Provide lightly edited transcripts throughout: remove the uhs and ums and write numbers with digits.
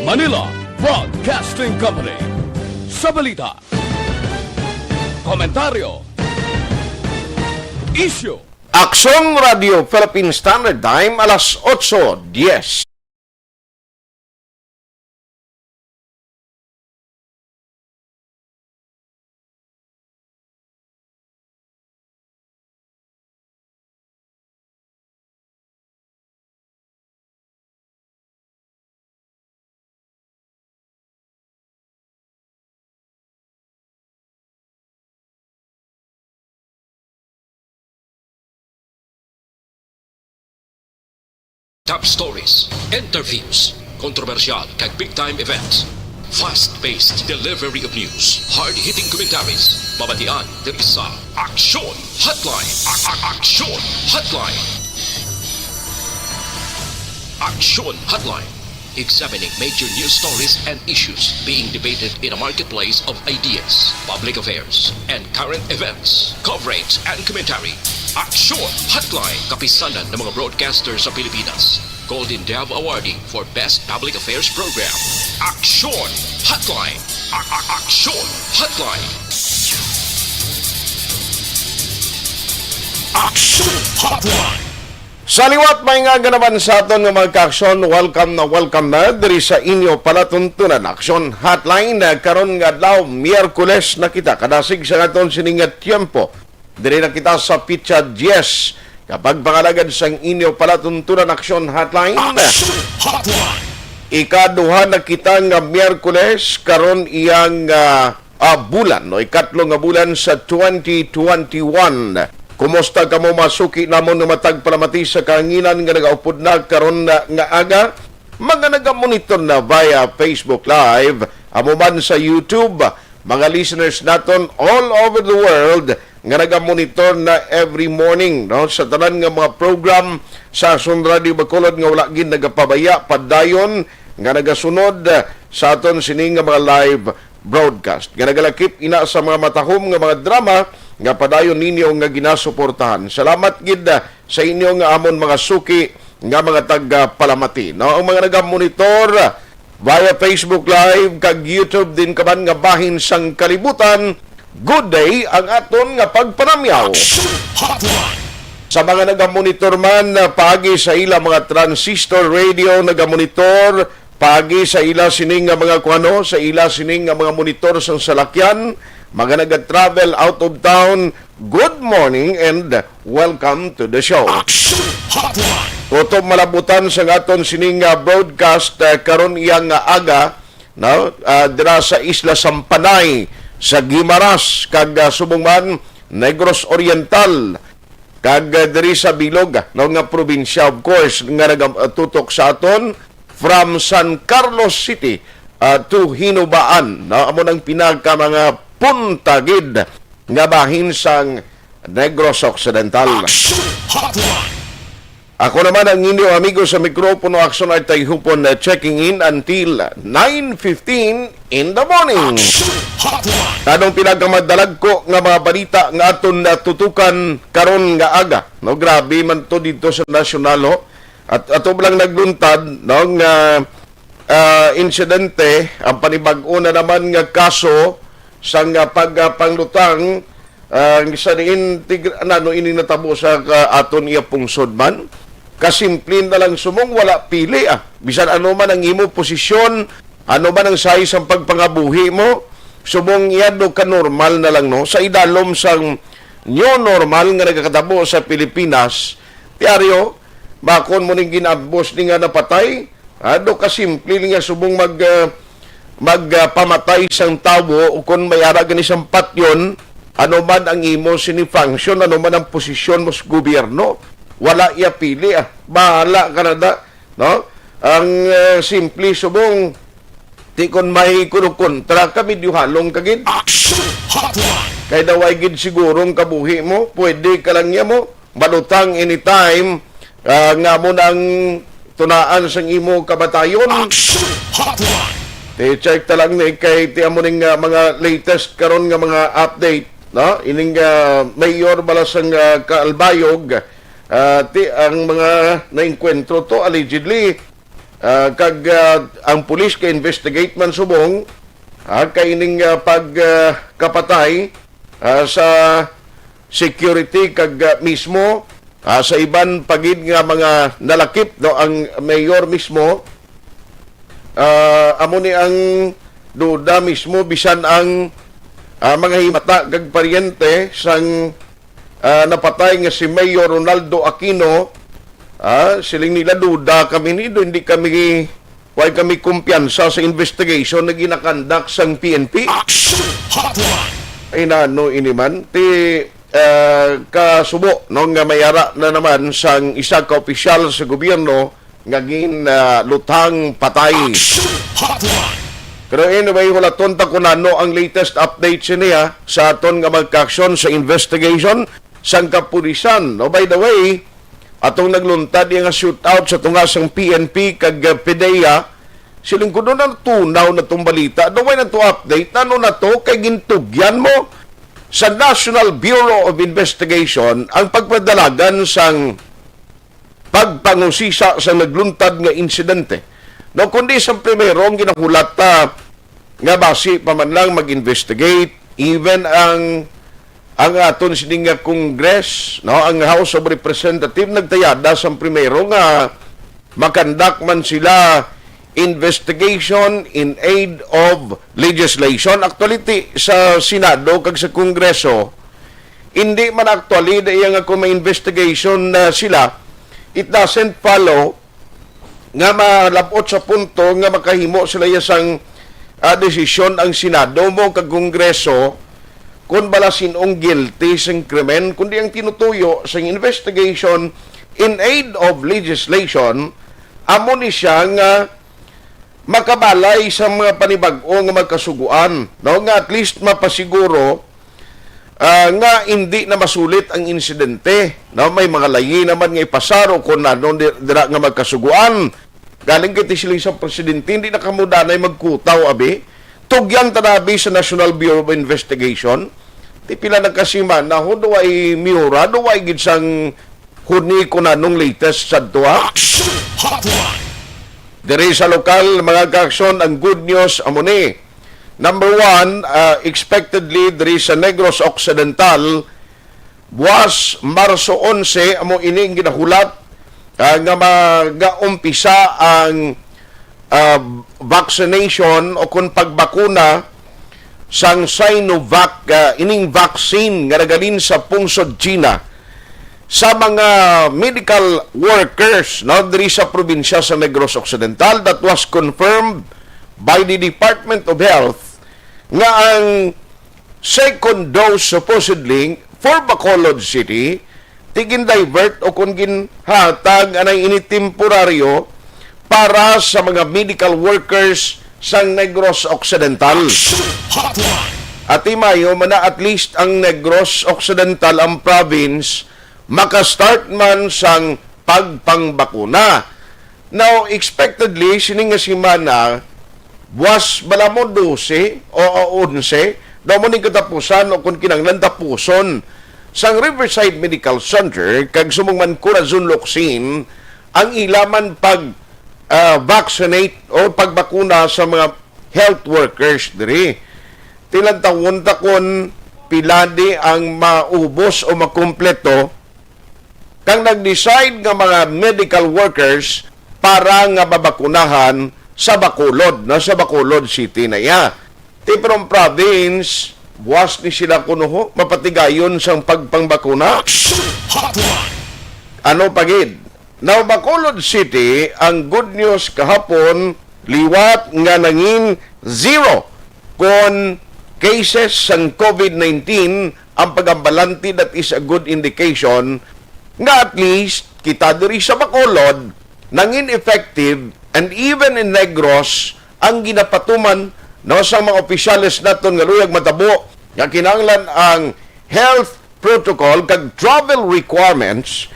Manila Broadcasting Company. Sa balita, komentaryo, issue. Aksyon Radio Philippine Standard Time, alas 8:10. Top stories, interviews, controversial kag big-time events. Fast-paced delivery of news, hard-hitting commentaries. Babatian diri sa Aksyon Hotline. Aksyon Hotline. Aksyon Hotline. Examining major news stories and issues being debated in a marketplace of ideas, public affairs, and current events. Coverage and commentary. Aksyon Hotline, kapisanan ng mga broadcasters sa Pilipinas. Golden Dove Awardee for Best Public Affairs Program. Aksyon Hotline. Aksyon Hotline. Aksyon Hotline. Sa liwat may nga ganaban sa aton nga mga ka-aksyon, welcome na diri sa inyo palatuntunan Aksyon Hotline. Karon nga adlaw Miyerkules na kita kadasig sa aton siningat tiempo. Diri na kita sa Pitsa 10 kapag pangalagad sang inyo palatuntunan Aksyon Hotline. Aksyon Hotline. Ikaduha na kita nga Miyerkules karon iyang bulan, no? Ikatlo nga bulan sa 2021. Kumusta ka mo masuki namon nga matag palamati sa kahanginan nga nagaupod na karon nga aga? Mga nagamonitor na via Facebook Live, amo man sa YouTube, mga listeners naton all over the world nga nagamonitor na every morning, no, sa tanan nga mga program sa Aksyon Radio Bacolod nga wala gid nagapabaya padayon nga nagasunod sa aton sini nga mga live broadcast. Nga nagalakip ina sa mga matahom nga mga drama nga padayon ninyo nga ginasuportahan. Salamat gid sa inyo nga amon mga suki nga mga taga-palamati. No, ang mga nagamonitor via Facebook Live kag YouTube din kaman nga bahin sang kalibutan. Good day ang aton nga pagpanamyaw. Sa mga nagamonitor man paagi sa ila mga transistor radio nagamonitor, paagi sa ila sining nga mga kuano, sa ila sining nga mga monitor sang salakyan, mga nag-travel out of town, good morning and welcome to the show. Tuto malabutan sa aton sining broadcast karon iyang aga, no, dira sa Isla Sampanay sa Guimaras kag subong man Negros Oriental kag diri sa Bilog no nga probinsya, of course nga nagatutok sa aton from San Carlos City to Hinubaan, no, amo nang pinaka mga punta gid nga bahin sang Negros Occidental. Ako naman ang inyo amigo sa mikropono, Aksyon ay Tayhopon, checking in until 9:15 in the morning. Tanong pinagkamadalag ko nga mga balita nga aton tutukan karon nga aga. No, grabe man to dito sa nasyonal, at ato lang nagluntad no nga insidente ang panibag-o na naman nga kaso sang pagpanglutang sa diin ini natabo sa aton iya pungsod man. Kasimplin na lang sumong wala pili bisan ano man ang imo posisyon, ano man ang size ang pagpangabuhi mo, sumong iyado ka normal na lang, no, sa idalom sang new normal nga nagakatabo sa Pilipinas. Diaryo bakon mo ning ginabos ni nga napatay, ado kasimple nga subong magpamatay sang tawo o kung may ara gani sang patyon, ano man ang imo sini-function, ano man ang posisyon mo sa gobyerno, wala iya pili bahala ka na da, no? Ang simple subong ti kon may kunukontra ka medyo halong kagid kay daway gid sigurong kabuhi mo, pwede ka lang niya mo balutang anytime nga mo nang tunaan sang imo kabatayon. Check ta lang ni kay ti amo ning mga latest karon nga mga update, no, ining mayor balasang Kaalbayog, ang mga nainkwentro to allegedly ang pulis ka investigate man subong kaining pagkapatay sa security mismo sa iban pagid nga mga nalakip ang mayor mismo amo ni ang duda mismo bisan ang mga himata kag paryente sang napatay nga si Mayor Ronaldo Aquino. Siling nila duda kami nido, hindi kami kumpiyansa sa investigation na ginakandak sang PNP. Aksyon Hotline. Ay nano ini man ti kasubo no nga mayara na naman sang isa ka opisyal sa gobyerno nga lutang patay. Aksyon Hotline. Pero anyway, wala tonta ko nano ang latest update niya sa aton nga magka-aksyon sa investigation sang kapulisan. No, by the way, atong nagluntad yung shootout sa tungasang PNP kag PDEA, siling ko doon na tunaw na itong balita. Daway na to update, ano na to, kay gintugyan mo sa National Bureau of Investigation ang pagpadalagan sang pagpangusisa sa nagluntad nga insidente. No, kundi sa primero, ang ginakulat nga basi pa man lang mag-investigate, even ang aton sining nga Congress, no, ang House of Representatives nagtayada sa primero nga makandak man sila investigation in aid of legislation. Actually, sa Senado kag sa Kongreso, hindi man actually dahil nga kung may investigation na sila, it doesn't follow nga malabot sa punto nga makahimo sila yasang desisyon ang Senado mo kag Kongreso kung balasin ong guilty sa krimen, kundi ang tinutuyo sa investigation in aid of legislation, amo ni siya nga makabalay sa mga panibag-o nga magkasuguan, no? Nga at least mapasiguro nga hindi na masulit ang insidente, no? May mga layi naman nga ipasaro kung ano dira nga magkasuguan. Galing kiti sila sa presidente, hindi na kamudanay magkutaw, abi. Tugyang tanabi sa National Bureau of Investigation. Di pila nagkasima na ho, duway miura, duway gidsang huni ko na nung latest sa tuwa. Aksyon Hotline. Diri sa lokal, mga kaaksyon, ang good news, amuni. Number one, expectedly, diri sa Negros Occidental, buwas Marso 11, amo ini ginahulat, nga mag-umpisa ang vaccination o kung pagbakuna sang Sinovac ining vaccine nga nagalin sa pungsod China sa mga medical workers no diri sa probinsya sa Negros Occidental. That was confirmed by the Department of Health nga ang second dose supposedly for Bacolod City tigin divert o kung ginhatag anay initemporaryo para sa mga medical workers sa Negros Occidental. At imayo mana at least ang Negros Occidental ang province makastart man sang pagpangbakuna. Now, expectedly, sining nga simana buwas bala mo 12 o 11 daw mo ning katapusan o kung kinanglan tapuson sang Riverside Medical Center kag sumungman Corazon Locsin ang ilaman pag vaccinate o pagbakuna sa mga health workers diri. Tilang taon takon piladi ang maubos o makumpleto kang nag-decide nga mga medical workers para nga babakunahan sa Bacolod, sa Bacolod City na iya. Tipong province, buwas ni sila kuno mapatigayon sang pagpangbakuna. Ano pagid? Now, Bacolod City, ang good news kahapon, liwat nga nangin 0 kon cases sang COVID-19 ang pagambalanti. That is a good indication nga at least kita diri sa Bacolod nangin effective and even in Negros ang ginapatuman no sa mga opisyalis naton nga luyag matabo nga kinahanglan ang health protocol kag travel requirements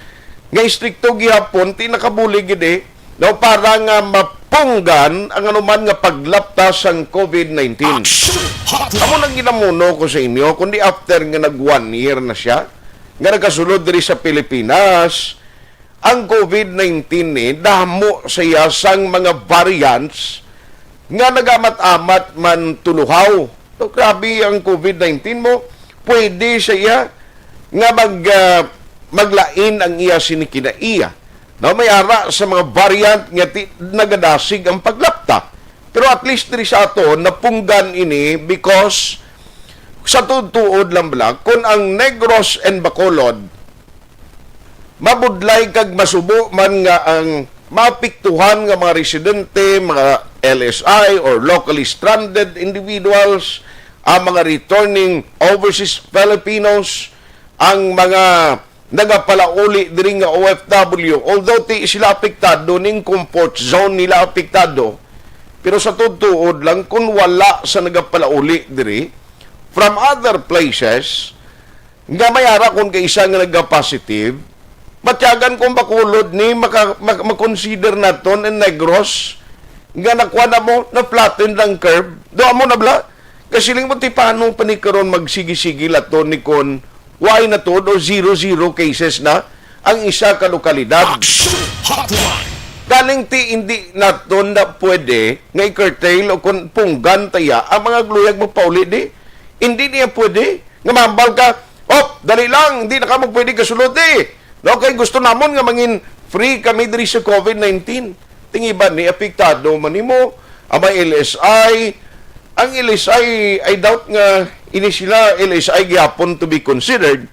nga istrikto gihapon ti nakabuli gid no para nga mapunggan ang anuman nga paglaptas sang COVID-19. Amo nang ginamuno ko sa inyo kundi after nga nag 1 year na siya nga nagasulod diri sa Pilipinas ang COVID-19 ni damo siya sang mga variants nga nagamat-amat man tuluhaw. So, grabe ang COVID-19 mo, pwede siya nga maglain ang iya sinikinaiya. No, may ara sa mga variant nga nagadasig ang paglapta. Pero at least diri sa ato napunggan ini because sa tutuod lang bala kung ang Negros and Bacolod mabudlay kag masubo man nga ang mapiktuhan nga mga residente, mga LSI or locally stranded individuals, ang mga returning overseas Filipinos, ang mga nagapalauli diri nga OFW, although sila apektado ning comfort zone nila apektado, pero sa tutuod lang kung wala sa nagapalauli diri from other places nga may ara kung kaisa nga nagka-positive, matyagan kung Bacolod ni makonsider naton in Negros nga nakuha na mo na flatten lang curve do mo na bla kasi ling mo ti paano pa ni karon magsigi-sigi laton ni kon why na to o 0-0 cases na ang isa ka lokalidad. Aksyon Hotline. Kaning ti hindi naton na pwede nga i-curtail o kung punggan taya ang mga gluyag mo pauli di hindi niya pwede nga mambal ka dali lang hindi na ka mo pwede kasulod okay, gusto namon nga mangin free kami diri sa COVID-19. Tingiban ni apektado man nimo ang may LSI. Ang LSI, I doubt nga ini sila LSI gyapon to be considered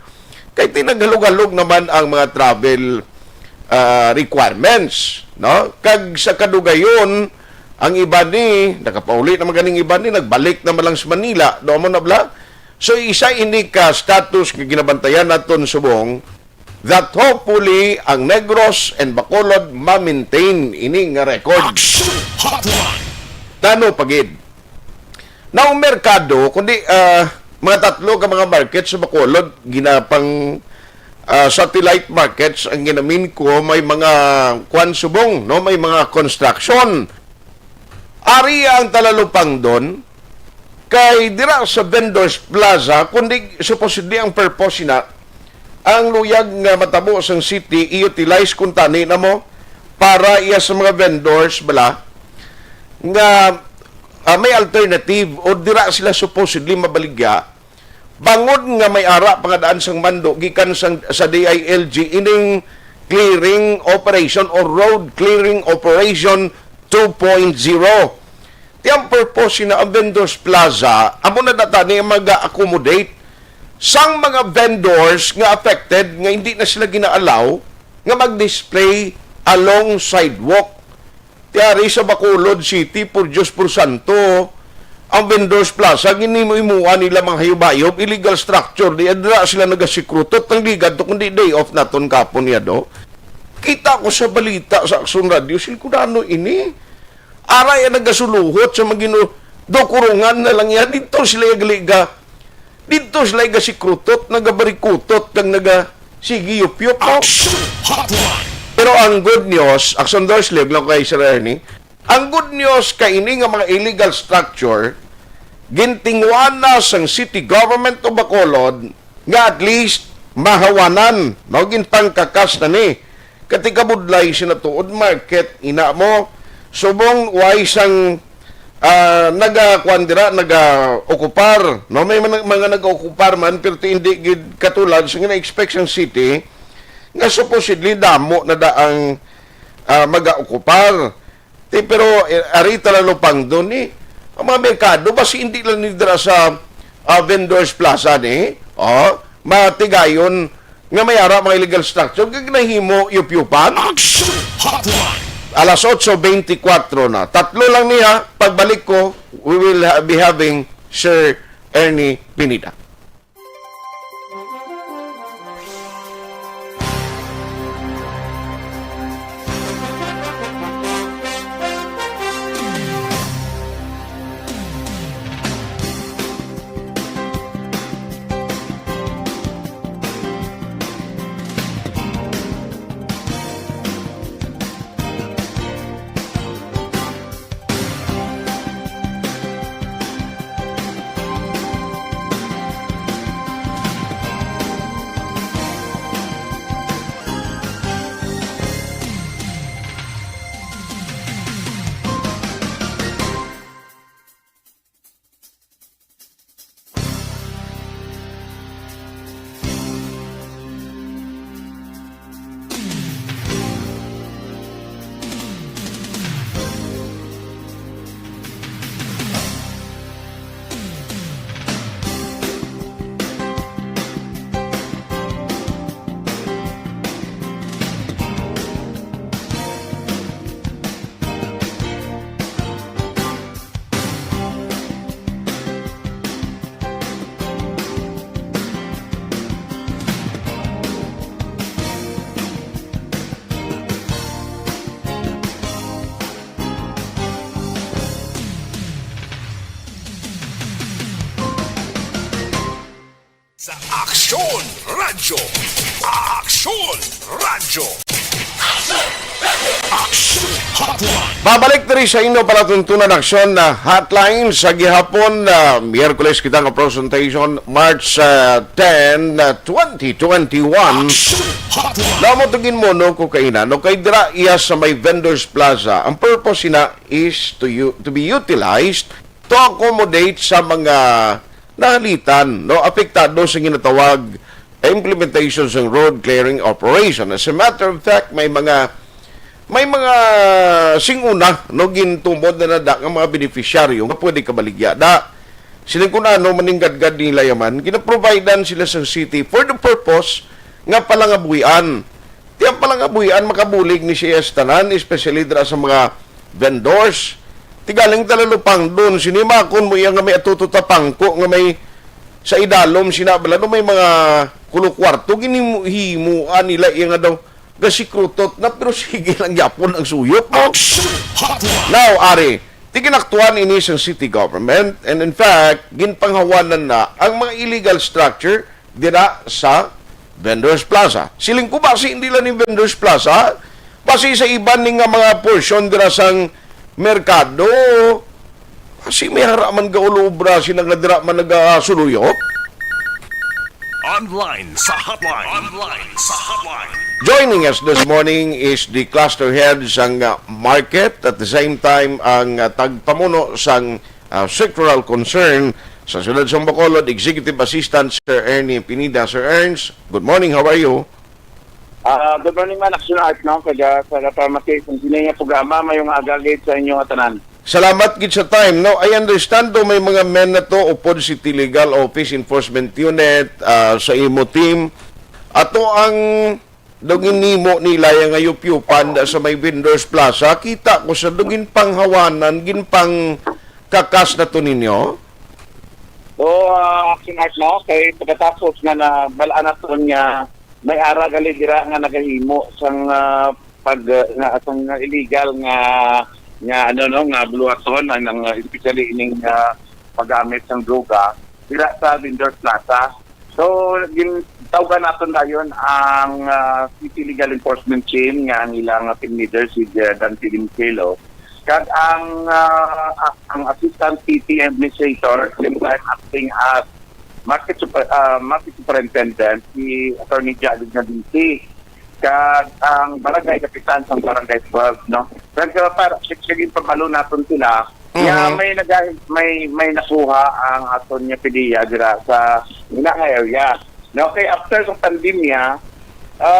kay tinaghalog-halog naman ang mga travel requirements, no? Kag sa kadugayon ang iba ni nakapauli na maganing iba ni nagbalik na lang sa Manila, do mo na bla. So isa ini ka status nga ginabantayan naton subong that hopefully ang Negros and Bacolod ma-maintain ini nga record. Aksyon Hotline. Tano pagid. Na ang merkado, kundi mga tatlo ka mga markets sa Bacolod, ginapang satellite markets, ang ginamin ko, may mga kwan subong, no? May mga construction. Ari ang talalupang doon, kay dira sa Vendors Plaza, kundi supposedly ang purpose na, ang luyag nga matabo sang city i-utilize kung tani na mo para iya sa mga vendors bala nga may alternative o dira sila supposedly mabaligya bangod nga may ara pangadaan sang mando gikan sa DILG ining clearing operation or road clearing operation 2.0. Tiyang purpose na ang Vendors Plaza amo na natani mag-accommodate sang mga vendors nga affected nga hindi na sila ginaalaw nga mag-display along sidewalk. Tiyari sa Bacolod City, por Diyos por Santo, ang Vendors Plaza, ginimo-imuan nila mga hayubayob, illegal structure, di adra sila nagasikrutot, ang ligad to, kundi day off naton kapon niya do. Kita ko sa balita sa Aksyon Radio, silkudano ini, aray ang nagasuluhot sa magino, dokurungan na lang yan, dito sila yagliga, dito sila gasikrutot, nagabarikutot, kang nagasigi-yup-yup mo. Aksyon Hotline. Pero ang good news, Aksyon Dorslig lang kay Sir Ernie, ang good news kay ini nga mga illegal structure, gintingwan na sang city government o Bacolod, nga at least mahawanan, no, ginpangkakas na ni. Katikabudlay sinatuod market, ina mo, subong wais ang naga-okupar, no? May mga naga-okupar man, pero hindi katulad sa na-expect ng city, nga supposedly damo na daang mag-okupar. Pero arita lalupang doon ang mga merkado, basi hindi lang nidra sa Vendors Plaza matigayon nga mayara mga illegal structure, gagnahimo yup-yupan. Aksyon Hotline. Alas 8:24 na. Tatlo lang niya. Pagbalik ko, we will be having Sir Ernie Pineda. Radyo. Aksyon! Radyo. Aksyon Hotline. Babalik na rin sa inyo para tuntunan aksyon na hotline sa gihapon na Miyerkules kita nga presentation March 10, 2021. Aksyon Hotline. Namotugin mo no kukainan no kay dira iya sa may vendors plaza. Ang purpose sina is to be utilized to accommodate sa mga nahalitan no apektado sa ginatawag implementations ng road clearing operation. As a matter of fact, may mga singuna no gintumod na nada nga mga beneficiaryo nga pwede kabaligya da silang kunano maninggadgad nila yaman ginaprovidean sila sa city for the purpose nga palangabuyan. Tiyang palangabuyan makabulig ni siya tanan, especially dira sa mga vendors. Tigaling talalupang doon sinimakon mo iya nga may atututapangko nga may sa idalom sinabala no may mga kulukwarto ginihimuan nila iya nga daw gasikrutot na pero sige lang yapon ang suyot mo. Aksyon Hotline. Now, Ari, tiginaktuan ini sa city government and in fact, ginpanghawanan na ang mga illegal structure dira sa Vendors Plaza. Siling ko basi hindi lang ni Vendors Plaza, basi sa iban ni nga mga portion dira sang merkado, kasi may haraman gaulubra sila nga dira man nagasuluyot. Online sa hotline. Online sa hotline. Joining us this morning is the cluster head sang market at the same time ang tagpamuno sang sectoral concern sa Siyudad ng Bacolod, Executive Assistant Sir Ernie Pinida. Sir Ernst, good morning, how are you? Good morning man, Aksyon Art, no? Kaya sa Pharmacy, kung sino yung programa, mayong agagate sa inyong atanan. Salamat gid sa time. No, I understand do may mga men na to upod City Legal Office Enforcement Unit sa imo team. Ato ang dugin nimo nila yung ayup-yupan sa may Vendors Plaza. Kita ko sa dugin panghawanan, ginpang kakas na to ninyo. So, Aksyon Art, no? Kaya pagkatapos nga na balaan na to niya, may ara gali dira nga nagahimo sang sang illegal nga bluaton ang especially ining paggamit ng droga dira sa Vendors Plaza. So gintawgan naton dayon ang City Legal Enforcement Team nga ang ilang team leader si Dante Limkelo kag ang Assistant City Administrator acting as Market Superintendent si Attorney Jadid Nadinti kag ang barangay kapitan sa barangay 12, no? Kaya para sige pamalo naton sila. Yeah, may nakuha ang aton niya pidiya dira sa ina nga area. No, kay after sa pandemya,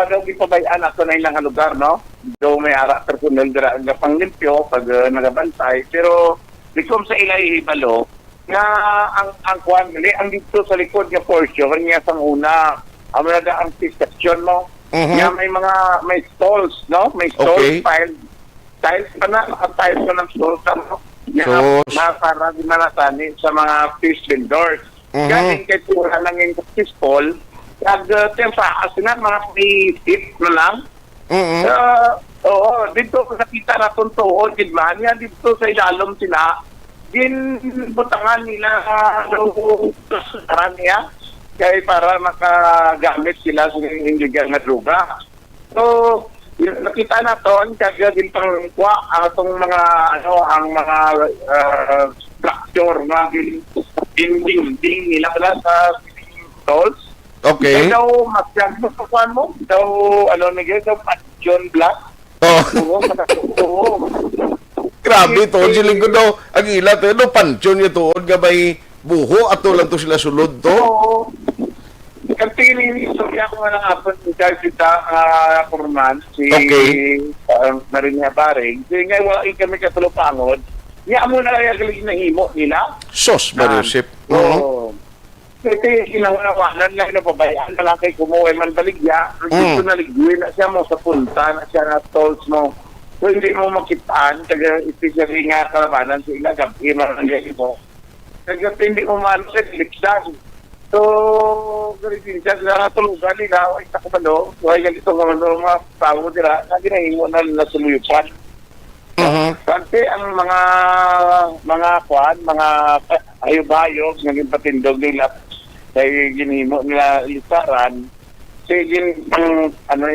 daw gipabayan ato na ilang lugar, no? Do may ara personal dira nga panglimpyo pag nagabantay, pero likom sa ilay hibalo nga ang kuan gali ang dito sa likod nga portion niya sang una amo na ang section mo. Yeah, may stalls, no? May stalls, Okay. tiles pa na ng stalls, no? So, Para di manatani sa mga fish vendors. Galing kay pura lang yung fish ball, kag tempa na mga tip na lang. Dito nakita na itong tuod, gidman yan, dito sa ilalom sila, butangan nila niya, kaya para makagamit sila sa illegal na droga. So, nakita na to, kaya din pang kuha atong mga ang mga structure na dinding nila pala sa tolls. okay. Daw masyag mo sa kuhan mo, daw daw John Black. Oh. Grabe to, siling ko daw ang ila to, no pansyon niya to, gabay buho ato lang to sila sulod to. Oo. Kantilin, istorya ko nga ng apon ni Charles Kurman, si Marinia Baring. Kasi nga wala kami katulupangod, niya mo na kaya galing na himo nila. Sos, Mariusip. Oo. Kasi kinahulawanan lang na pabayaan na lang kay kumuha man baligya. Dito na ligwin na siya mo sa punta, na siya na tolls mo. So hindi mo makitaan, kaya especially nga kalabanan sa ila, gabi man ang gaya mo. Kaya hindi mo maano sa liksan. So, ganito siya, natulugan nila, ay takabalo, ay ganito mga tao nila, na ginahimo na nasuluyupan. Kasi ang mga ayub-ayog, naging patindog nila, kaya ginahimo nila lisaran, Sige,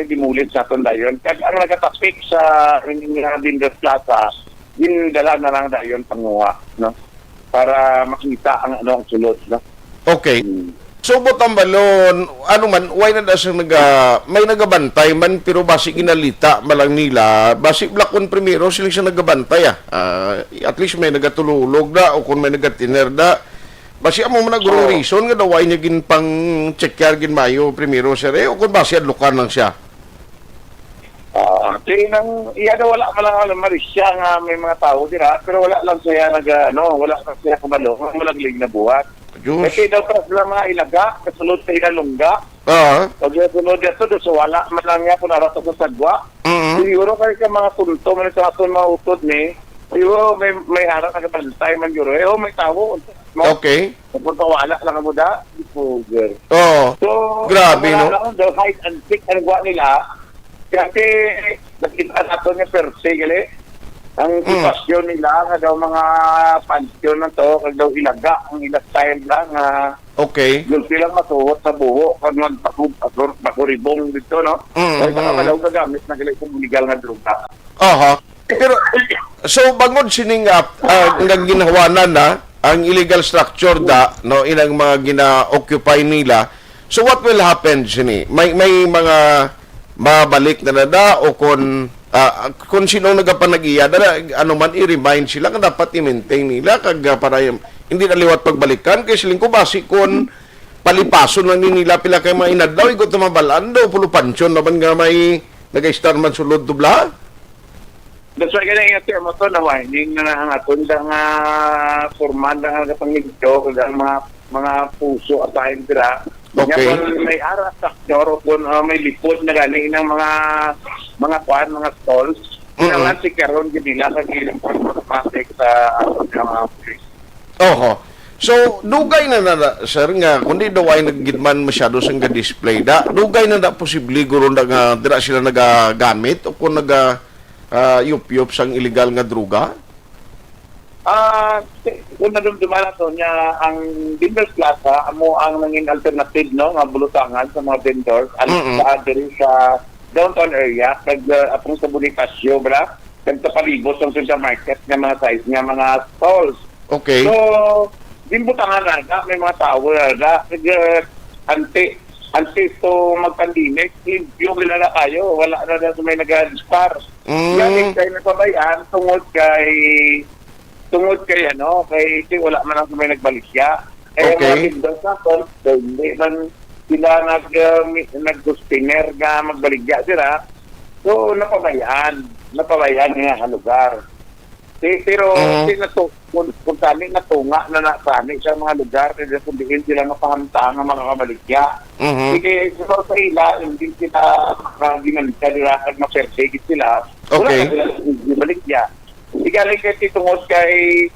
dimulit sa aton dayon. Kag ang nagatapik sa Vendors Plaza, dala na lang dayon panguha, no? Para makita ang ang sulod, no? Okay. So, butang balon, ano man, why na siya may nagabantay man, pero basi ginalita malang nila, basi blakon primero, sila siya nagabantay, at least may nagatululog na, o kung may nagatiner na, basi amo man nagurong reason, nga daw, why niya gin pang check gin mayo primero siya, o kung basi adlukan lang siya. Iya daw wala malang marisya nga may mga tao dira, pero wala lang siya wala lang siya kabalo, walang lig na buhat. Diyos. Kasi daw pa sila mga ilaga, kasunod sa ilalungga. Pag sunod dito, so wala man lang niya kung narato sa sagwa. Siguro kayo ka mga punto, man sa aton mga utod ni, siguro may harap na kabantay man yun. May tao. Okay. Punta wala lang mo da. So, grabe, no? Daw hide and seek ang gwa nila. Kasi nakita nato niya per se, gali. Ang sitwasyon nila, nga daw mga pansyon na to, kag daw ilaga, ang ilang style lang, okay. doon silang masuot sa buho, kag magpakuribong dito, no? Kaya saka daw gagamit na galit kong legal nga droga. Pero, so, bangod sining ang ginawanan na, ang illegal structure da, no, inang mga gina-occupy nila, so what will happen sini? May mga mabalik na nada o kung sino nagapanag-iya, ano man, i-remind sila nga dapat i-maintain nila kag para hindi na liwat pagbalikan kay siling ko basi kun palipason lang ni nila pila kay mga inadlaw igot na mabalaan daw pulo pansyon naman nga may nag-star man sulod dubla. That's why ganyan yung termo to na warning na ang aton nga forman na nga pangigto kag ang mga puso at ayon dira. Okay. May aras saktor kung may lipod na galing ng mga stalls. Kailangan si Karon ginila sa gilang pagpapasik sa mga police. So, dugay na sir, nga, kundi daw ay naggidman masyado sa nga display, dugay na posible guro na nga, dira sila nagagamit o kung yup-yup sang illegal nga druga? Kung nadumduman to niya, ang Vendors Plaza, amo ang nanging alternative, no, nga bulutangan sa mga vendors, sa downtown area, apong sa Bonifacio, bra, kagtapalibos ng sa market nga mga size nga mga stalls. Okay. So, dimbutangan na, may mga tao na, anti to magpandemic, yung nila kayo, wala na may nag-star. Yan kayo nagpabayan, tungod kay wala man ang may nagbalisya. Okay. Mga vendors na to, hindi man sila nag-guspiner nga magbaligya sila. So, napabayaan nga lugar. Pero, kung saan natunga na saan sa mga lugar, hindi sila mapahamta ng mga kabaligya. Sige, so sa ila, hindi sila ginalita nila at masersigit sila. Okay. Wala na sila baligya. Igaling kay titungod kay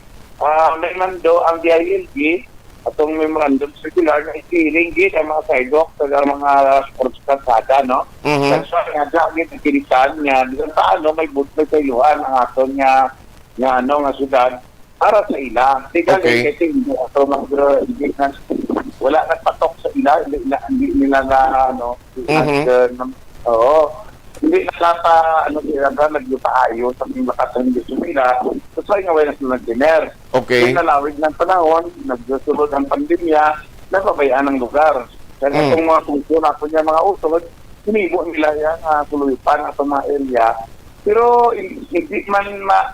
memando ang DILG atong memorandum circular na isiling gid ang mga sidewalk sa mga sports kalsada, no? Kasi nga gid kinisan niya paano may budto sa iluhan ang aton nga syudad para sa ila. Igaling kay tingo ato mga wala nagpatok sa ila, hindi nila na hindi na naglupahayo sa mga makasang gusto nila. So, nga wala na nag-dinner. Okay. Yung nalawig ng panahon, nagsusunod ang pandemya, napabayaan ng lugar. Kaya itong mga kungkuna po niya mga usod, sinibo nila yan, tuluipan at mga area. Pero hindi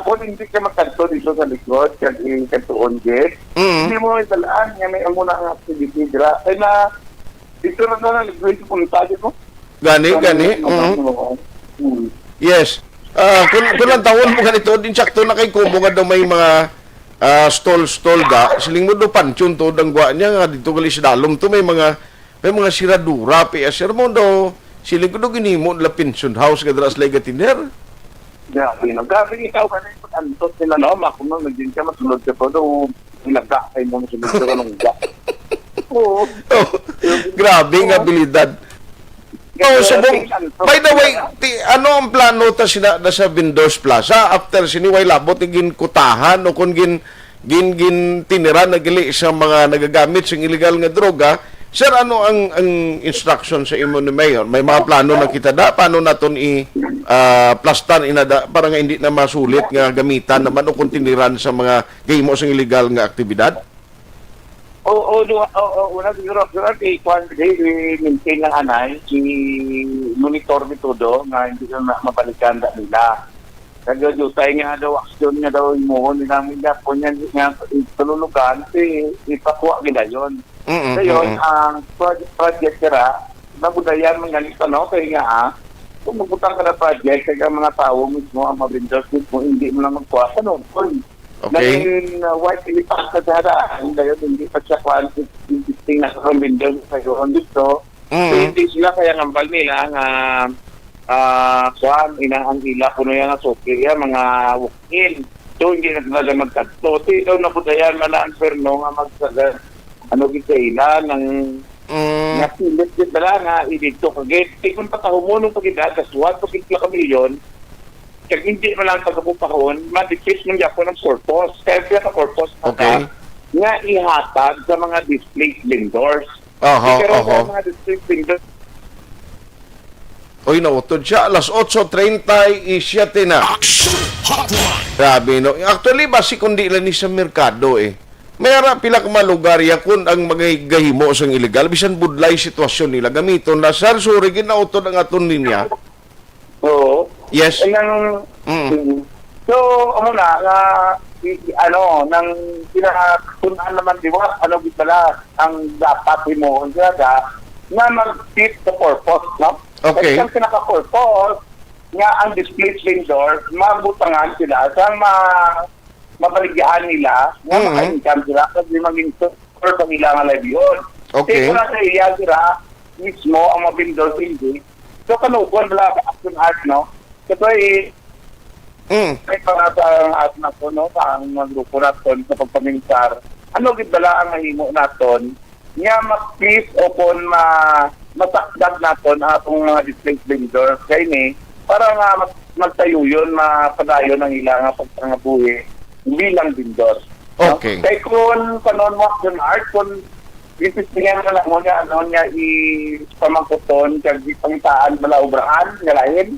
kung hindi ka magkanto dito sa likod, kaya kantoon gate, hindi mo italaan, nga may muna ang activity dira. Kaya na, dito na nag-grade punta dito. Gani. Yes. Kung lang taon mo ganito, din sakto na kay kumo nga daw may mga stall da. Siling mo do pansyon to dangwa niya nga dito gali sa dalom to may mga siradura pa sir mo do. Siling ko do ginimo la pension house kadras lay gatiner. Yeah, gabi ikaw kanay pag-antot nila no, makuno nagdin ka masunod ka to do ilaga kay mo masunod ka ng ga. Grabe nga abilidad. By the way, ano ang plano ta sina sa Vendors Plaza after siniway labot gin kutahan o kung gin tinira na gali sa mga nagagamit sa illegal nga droga, Sir, ano ang instruction sa imo ni Mayor? May mga plano na kita da? Paano naton plastan inada para nga hindi na masulit nga gamitan naman o kontiniran sa mga gahimo sa illegal nga aktibidad? Una siguro, i-maintain lang anay, i-monitor ni todo nga hindi na mabalikan da nila. Kaya tayo nga daw, aksyon nga daw imuhon, namin nga po niyan nga tululugan, ipakuha nila yun. Ngayon, ang project kira, nabudayan mga ganito, no? Kaya nga, kung magbutang ka na project, kaya mga tao mismo, ang mabinders mismo, hindi mo lang magkuha sa noon. Okay. Dahil white ilipas sa daraan, dahil hindi pa siya quantity na sa mabinders sa yun dito. So, hindi sila kaya ngambal nila nga kuhan, inaang ila, kuno yan nga suki, mga walk-in. So, hindi na talaga magkatto. So, ito nabudayan, mala-answer, no, nga magsagal. Ano gitila ng nasilit din dala nga idito kagit kung patahumonong pagida kaswat pagitla ka milyon kag hindi mo lang pagkapupahon ma-decrease ng Japon ng purpose kaya siya ka purpose nga ihatag sa mga display vendors pero sa mga display vendors Oy, nautod siya. Alas 8:37 na. Aksyon Hotline. Grabe, no? Actually, basi kundi lang ni sa merkado, Mayara pila ka mga lugar ya kun ang mga gahimo sang illegal bisan budlay sitwasyon nila gamiton na sir suri ginautod ang aton linya. Oo. Yes. So nang pinakatunan naman diwa gitala ang dapat mo nga na mag-fit the purpose, no? Okay. Kasi ang pinaka-purpose nga ang display vendor mabutangan sila sa mabaligyan nila nga maka-income sila kasi maging super sa ilang livelihood. Okay. Kaya sa iya sila mismo ang mabindor hindi. So kanukuan wala ka action art, no? Ito ay para sa art na po, no? Sa ang grupo natin sa pagpaminsar. Ano gitbala ang mahimo natin nga mag-please upon masakdag natin atong mga display vendors kaya para nga magtayo yun, mapadayon ang ilang pagpangabuhi bilang vendor. Okay. Kaya kung panon mo action art, kung ipistingan ka lang mo niya, pamangkuton, kag pangitaan, malaubrahan, ngalahin.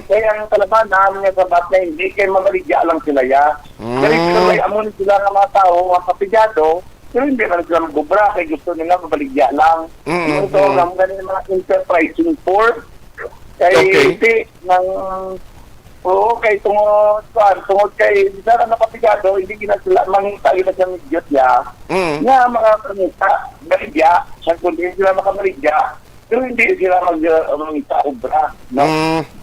Kaya ang kalaban namin nga sabat na hindi, kaya mabaligya lang sila ya. Kaya may amon sila ng mga tao, mga kapidyado, pero hindi na sila magubra, kaya gusto nila mabaligya lang. Yung ito, ang ganun mga enterprising force, kaya hindi ng kay tungod kay sana napapigado, hindi gina sila mangita gina sa midyot ya. Nga mga kanita, baligya, sa kundi sila makabaligya, pero hindi sila mangita obra, no?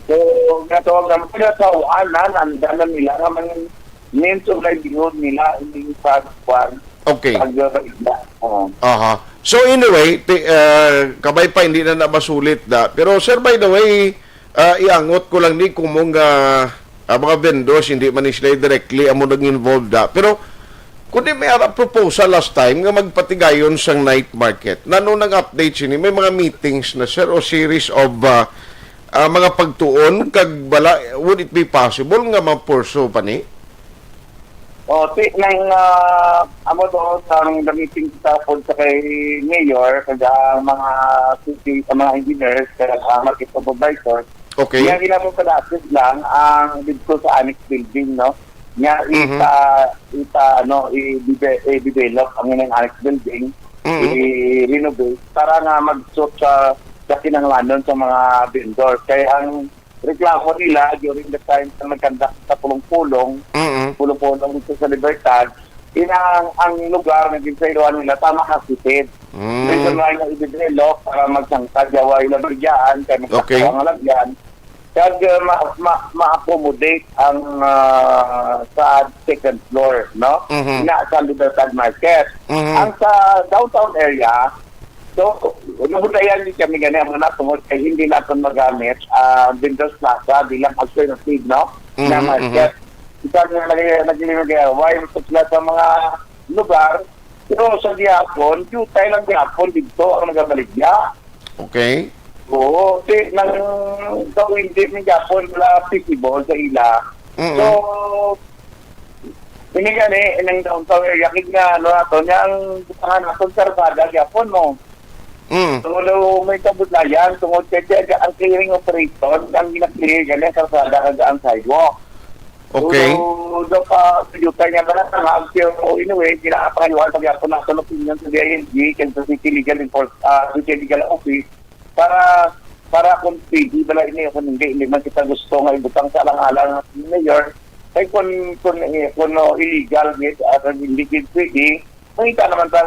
So, natawag naman sila sa uanan, andanan nila naman means of livelihood nila, hindi sa kwan. Okay. Pagbaligya. So anyway, kabay pa hindi na nabasulit da. Pero sir, by the way, iangot ko lang ni kung mga vendors hindi man sila directly amo nag-involved da. Pero kung di may proposal last time nga magpatigayon sang night market, nano nag-update sini may mga meetings na sir o series of mga pagtuon kag bala, would it be possible nga ma-pursue pa ni? Nang amo doon ang meeting sa kay Mayor kada mga city mga engineers kada market supervisor. Okay. Nga ginamon kada assist lang ang dito sa annex building, no? Nga i-develop ang inyong annex building, i-renovate para nga mag-suit sa kinanglanon sa mga vendors. Kaya ang reklamo nila during the time na nagkandak sa pulong-pulong dito sa Libertad, ang lugar na ginsayiruan nila tama kasitid. Reason why na i-develop para magsangtag yawa ilang bagyaan, kaya magsangtag ang lagyan. Kaya ma-accommodate ang sa second floor, no? Na sa Libertad Market. Ang sa downtown area, so, nabutayan din kami ganyan mga natungod kaya hindi natin magamit Vendors Plaza bilang alternative, no? Na market. Isa nga naglimagayaway sila sa mga lugar. Pero sa Diapon, tayo lang Diapon dito ang nagabaligya. Okay. Oo. Nang gawin din ng Diapon wala feasible sa ila. So, ini gani, inang downtown area, kaya nga, nato, niyang butangan natin sa Rabada, Diapon mo. So, may kabutlayan, tungod kaya ang clearing operation, ang ginaklear ganyan, karsada ang sidewalk. Okay. So, doon pa, yuta niya ba na, ang aksyon o anyway, kinakapangayuan sa gapon na sa opinion sa DING, Kansas City Legal Office, para kung pwede ba lang ini, kung hindi man kita gusto nga ibutang sa alang-alang ng mayor, ay kung illegal, at hindi pwede, makita naman sa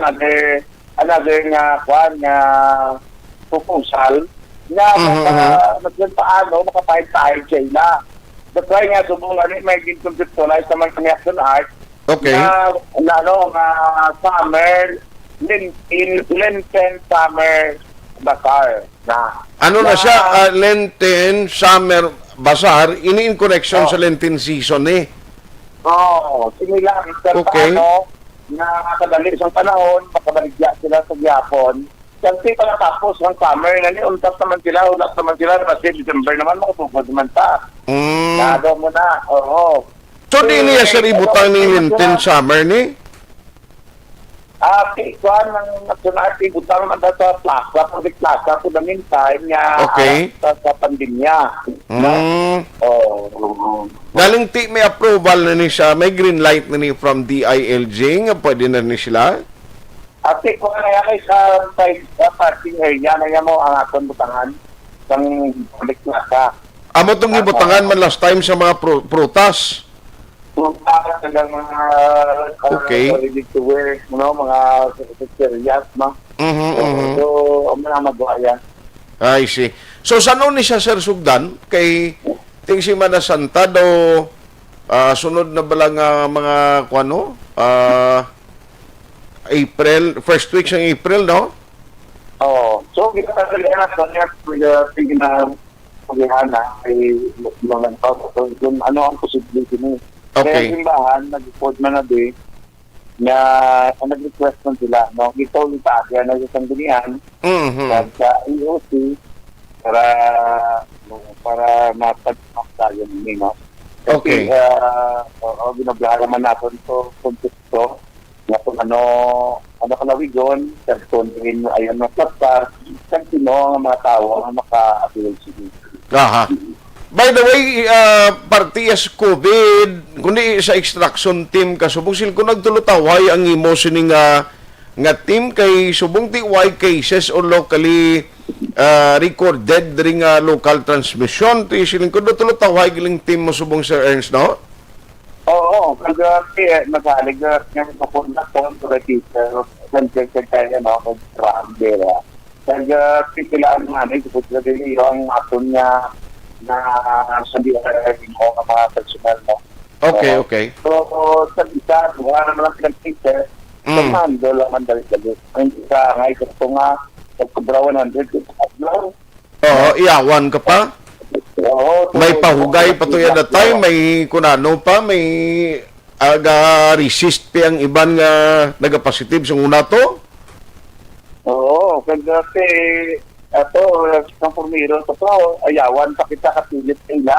another nga proposal na paano makapahit tayo sila. That's why nga subukan may conceptualize naman kami Aksyon Art Okay. na summer Lenten summer bazaar na Ano na siya? Lenten Summer Bazaar, in connection sa Lenten season eh. similar Okay. paano na kadali isang panahon makabaligya sila sa Japon. Kasi pala tapos ng summer na ulat naman sila kasi December naman makapugod naman ta. Nado mo na, oo. So, di niya sa ibutang ni Lenten Summer ni? Kuan ng national ibutang naman sa plaza, public plaza for the meantime nga Okay. sa pandemya. Galing ti may approval na ni siya, may green light na ni from DILG, nga pwede na ni sila? Ate, kung ano yan sa parking area, na mo ang atong butangan ng public plaza. Amo tong gibutangan man last time sa mga prutas. Kung para talagang mga Okay. ready to wear, mga secretariat, So, mga magawa. I see. So, saan ni siya, Sir Sugdan? Kay Tingsi Mana Santa do sunod na ba lang mga kuano? April, first week ng April, no? So, kita talaga na paghihana ay mga so, ano ang posibility mo. Okay. Kaya simbahan, nag-report man na din na nag-request man sila, no? Ito yung taasya na isang dunihan sa EOC para mapag-up tayo nyo, no? Okay. Binablahan naman natin ito, konteksto, na kung ano kalawigon, rin ayan na plata, kung sino ang mga tao ang maka-appeal siguro. Aha. By the way, partiyas COVID, kundi sa extraction team kasubong sil kung nagtulutaway ang imo sining nga team kay subong ti why cases or locally recorded ring local transmission ti siling kung nagtulutaway giling team mo subong Sir Ernst, no? Oo, kasi nagalig nga papunta ko sa register kaya no, kag-travel. Pipilaan namin kung sila din yung aton niya na sabihan mo ang mga personal, no? Okay. So, sa isa, buha naman ang pinag-teacher, kamando lang ang dali-dali. Ang isa, ngay ko nga, pagkabra 100, Oo, iyawan ka pa? May pahugay pa to yan na time, may kunano pa, may resist pa ang iban nga nagapositive sa una to? Oo, kasi ito, ang formiro ito, ayawan pa kita kapilit nila.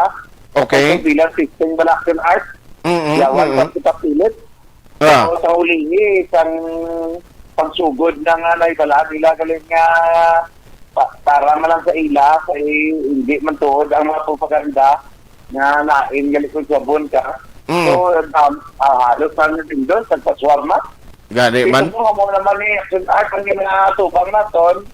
Okay. Ito bilang system ba Aksyon Art, ayawan pa kita pilit. So, sa hulingi, isang pangsugod na nga na ibala nila galing nga para man lang sa ila, hindi man tuod ang mga propaganda na nain galing kung sabon ka. So, halos na natin doon, sa paswarma. Gani man? Ito mo naman Aksyon Art, ang ginatubang naton,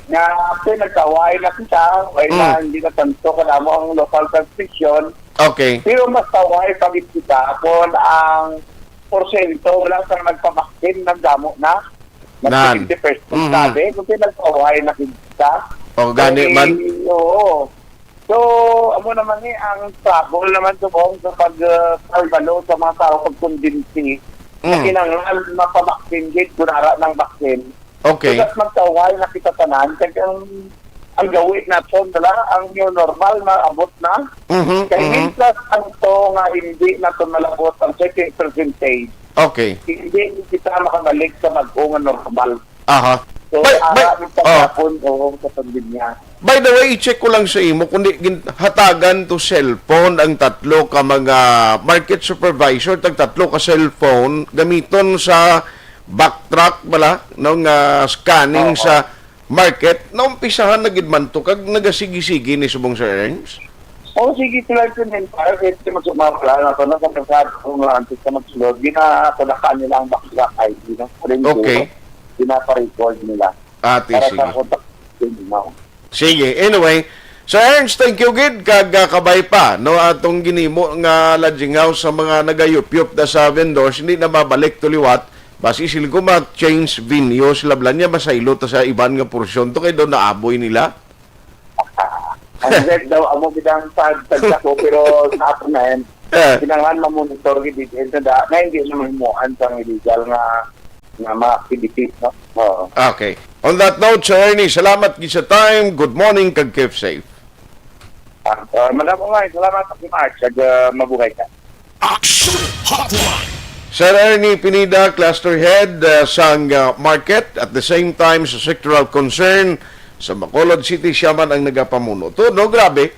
na nagkaway na kita, na hindi na tanto ka mo ang local transmission. Okay. Pero mas kaway pagit kita kung ang porsyento wala sa nagpabaksin ng damo na. Nan. 50% sabi, kung nagkaway na kita. Gani man? Oo. So, amo naman ang trouble naman subong sa pag-kalbalo sa mga tao pag-kondinsi. Kinangal mapabaksin gate kunara ng baksin. Okay. So, magkaway na kita tanan kaya ang gawin natin ang new normal na abot na. Kaya minsan ang to nga hindi na ito malabot ang certain percentage. Okay. Hindi kita makabalik sa mag-unga normal. Aha. So, aramin sa kapon o sa pandemya. By the way, i-check ko lang sa imo, kundi hatagan to cellphone ang tatlo ka mga market supervisor, tatlo ka cellphone, gamiton sa backtrack bala, no, nga scanning sa market, naumpisahan na gid man to kag nagasigi-sigi ni subong Sir Ernst? Sige sila ito din. Para ito magsumapala na ito. Nasa kasad kung lantis na magsulod. Ginapadakaan nila ang backtrack ID. Okay. Ginapa-record nila. Ate, Para sige. sa contact now. Sige. Anyway, Sir Ernst, thank you gid kag kabay pa no atong ginimo nga lodging house sa mga nagayup-yup da sa vendors hindi na mabalik tuliwat basi sila ko ma-change venue sila blan niya masaylo ta sa iban nga porsyon to kay do naaboy nila. Ang red daw, amo bidang pagtagsa ko, pero sa ato na yan, kinangan mamonitor gid dito na hindi naman muhan sa illegal nga mga activities, no? Oo. Okay. On that note, Sir Ernie, salamat gid sa time. Good morning kag keep safe. Madam Umay, salamat sa March, at mabuhay ka. Aksyon Hotline. Sir Ernie Pinida, Cluster Head sang Market, at the same time sa Sectoral Concern sa Bacolod City, siya man ang nagapamuno. To, no, grabe.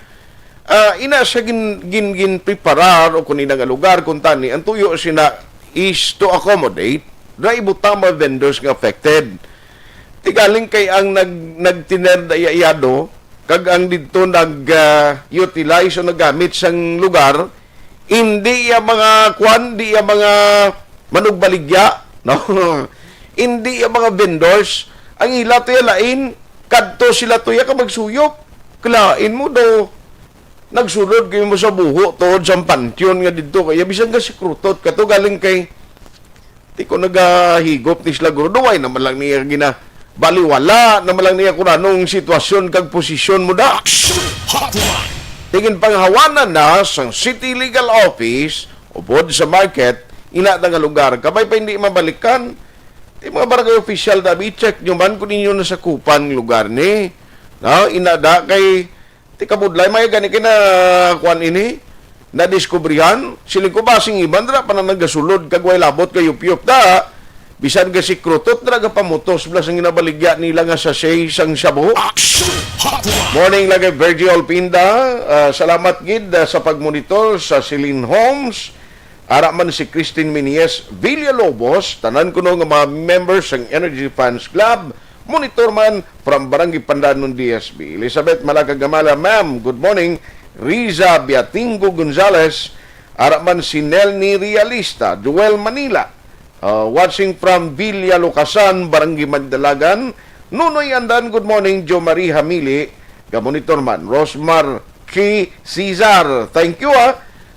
Ina siya gin preparar o kung nga lugar kung tani, ang tuyo sina is to accommodate na ibutang mga vendors nga affected. Tigaling kay ang nagtiner da iyado, kag ang dito nag-utilize o nagamit sang lugar, hindi iya mga kwan, di iya mga manugbaligya, no? Hindi iya mga vendors, ang ila to lain, kadto sila to ka magsuyop. Kalain mo daw, nagsulod kayo mo sa buho, tood sa pantyon nga dito, kaya bisan ka sikrutot, kato galing kay, di ko nagahigop ni sila guro, duway naman lang niya baliwala naman lang niya kung anong sitwasyon kag posisyon mo da. Aksyon Hotline. Tingin panghawanan na sa City Legal Office o bod sa market, ina nga lugar, kabay pa hindi mabalikan, di mga barangay official da, i-check nyo man kung ninyo nasakupan lugar ni. No, inada kay ti kabudlay may gani kina kuan ini na diskubrihan siling ko basing iban dra pa na nagasulod kag way labot kay yup da bisan ga sikrutot dra ga pamutos blas ang ginabaligya nila nga sa sang shabu. Aksyon Hotline. Morning lagi Virgil Pinda, salamat gid sa pagmonitor sa Celine Homes. Ara man si Christine Minies Villalobos, tanan ko nga mga members ng Energy Fans Club, monitor man from Barangay Pandanon DSB. Elizabeth Malagagamala, ma'am, good morning. Riza Biatingo Gonzales, ara man si Nelny Realista, Joel Manila, watching from Villa Lucasan, Barangay Mandalagan. Nunoy Andan, good morning. Jo Marie Hamili, monitor man. Rosmar K. Cesar, thank you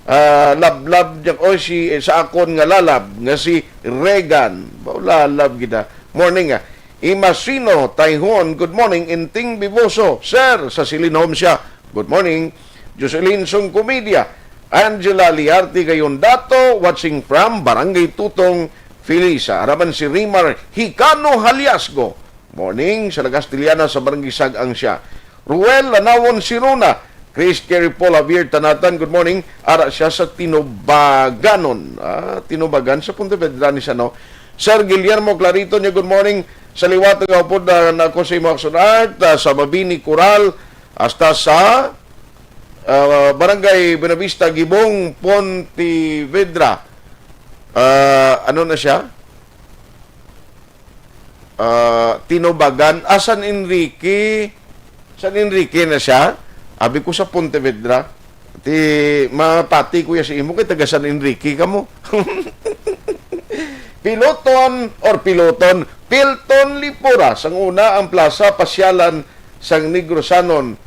lab diyan o si sa akon nga lalab nga si Regan lalab gida morning Imasino Tayhopon, good morning. Inting Biboso, sir sa Silinom siya, good morning. Jocelyn Song Comedia, Angela Liarte gayon dato, watching from Barangay Tutong Filisa. Araman si Rimar Hicano Haliasgo, morning. Sa Lagastiliana sa Barangay Sagang siya. Ruel Lanawon Siruna, Chris Kerry Paul Javier Tanatan, good morning. Ara siya sa Tinubaganon. Tinubagan sa Punta Vedra ni Sano. Sir Guillermo Clarito niya, good morning. Sa liwat ng po na ako sa Aksyon Art, sa Mabini Coral, hasta sa Barangay Buenavista, Gibong, Pontevedra. Ano na siya? Tinubagan. San Enrique na siya. Abi ko sa Pontevedra, mapati ko ya si imo kay taga San Enrique kamo. Pilton Lipuras, ang una ang plaza pasyalan sang Negrosanon.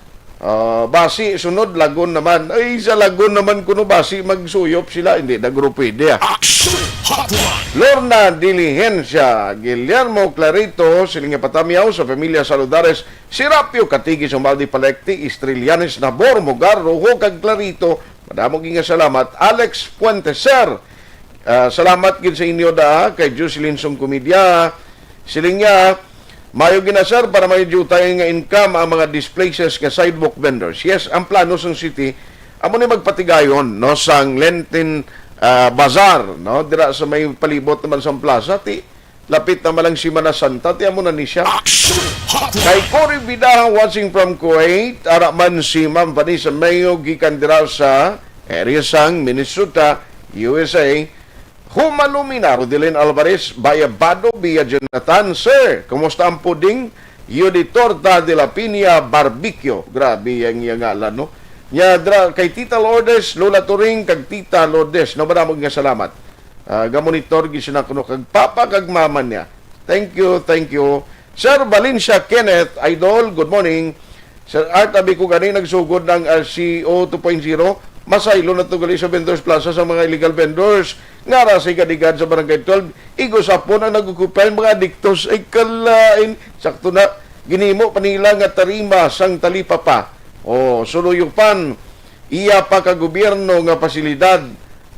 Basi sunod Lagun naman. Ay sa Lagun naman kuno basi magsuyop sila, hindi na grupo ide. Aksyon Hotline. Lorna Diligencia, Guillermo Clarito, Silinga Patamiaw, sa Pamilya Saludares, Sirapio Katigi, Sumaldi Palekti, Estrelianes Nabor, Mogar, Rojo, kag Clarito, madamog nga salamat. Alex Puente, sir, salamat gid sa inyo da, kay Jocelyn Song Comedia, Silinga, mayo ginasar para may tayo nga income ang mga displaces nga sidewalk vendors. Yes, ang plano sa city, amo ni magpatigayon, no, sang Lenten Bazaar, no, dira sa may palibot naman sa plaza, ti lapit naman lang Semana Santa, ti amo na ni siya. Aksyon Hotline. Kay Cory Vida watching from Kuwait, ara man si Ma'am Vanessa Mayo gikan dira sa area sang Minnesota, USA. Humalumina, Rodelin Alvarez, Baya Bado, Bia Jonathan, sir, kumusta ang puding? Torta de la Piña Barbecue. Grabe yung ngalan, no? Kay Tita Lourdes, Lola Turing, kag Tita Lourdes, no, maraming nga salamat. Gamonitor, gisina ko, kag papa, kag mama niya. Thank you, thank you. Sir Valencia Kenneth, Idol, good morning. Sir Art, abi ko gani nagsugod ng RCO 2.0. Masaylo na tugali sa Vendors Plaza sa mga illegal vendors. Ngara sa ikadigad sa Barangay 12. Igo sa po na nagukupay mga adiktos ay kalain. Sakto na, ginimo panila nga tarima sang talipapa. O, suluyupan, iya pa ka gobyerno nga pasilidad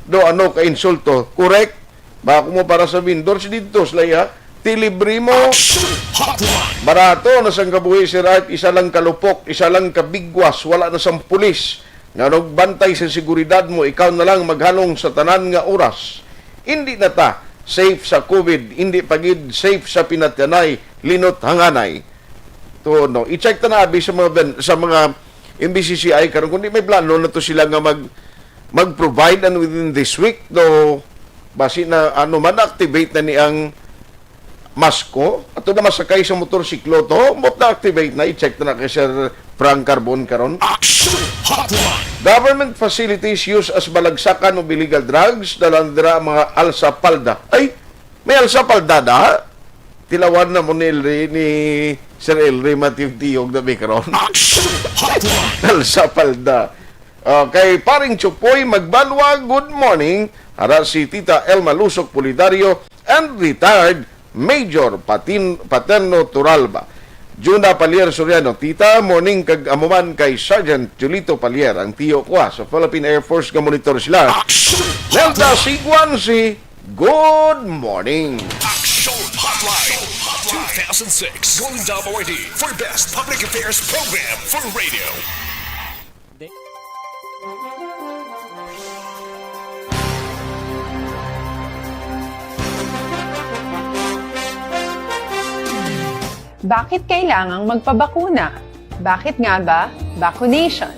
do ano ka insulto. Correct? Bako mo para sa vendors dito, slaya. Tilibri mo. Barato na sang kabuhi si Art, isa lang kalupok, isa lang kabigwas, wala na sang pulis. Nga nagbantay sa seguridad mo, ikaw na lang maghalong sa tanan nga oras. Hindi na ta safe sa COVID, hindi pagid safe sa pinatyanay, linot hanganay. To no, i-check ta na abi sa mga MBCCI karon kundi may plano na to sila nga mag-provide and within this week do basi na ano man activate na ni ang masko ato na masakay sa motorsiklo to mo na activate na i-check na kay Sir Frank Carbon karon. Aksyon Hotline. Government facilities used as balagsakan of illegal drugs dalandra mga alsapalda. Ay, may alsapalda da? Tilawan na mo ni Sir Elry Matthew Tiog na karon. Aksyon Hotline. Alsapalda. Kay paring Chupoy Magbanwa, good morning. Ara si Tita Elma Lusok Polidario and retired Major Paterno Turalba. Juna Palier Soriano, Tita, morning kag amuman kay Sergeant Julito Palier, ang tiyo ko sa Philippine Air Force nga monitor sila. Nelda Sigwansi, good morning. Aksyon Hotline 2006 Golden Dome Award for Best Public Affairs Program for Radio. Bakit kailangang magpabakuna? Bakit nga ba vaccination?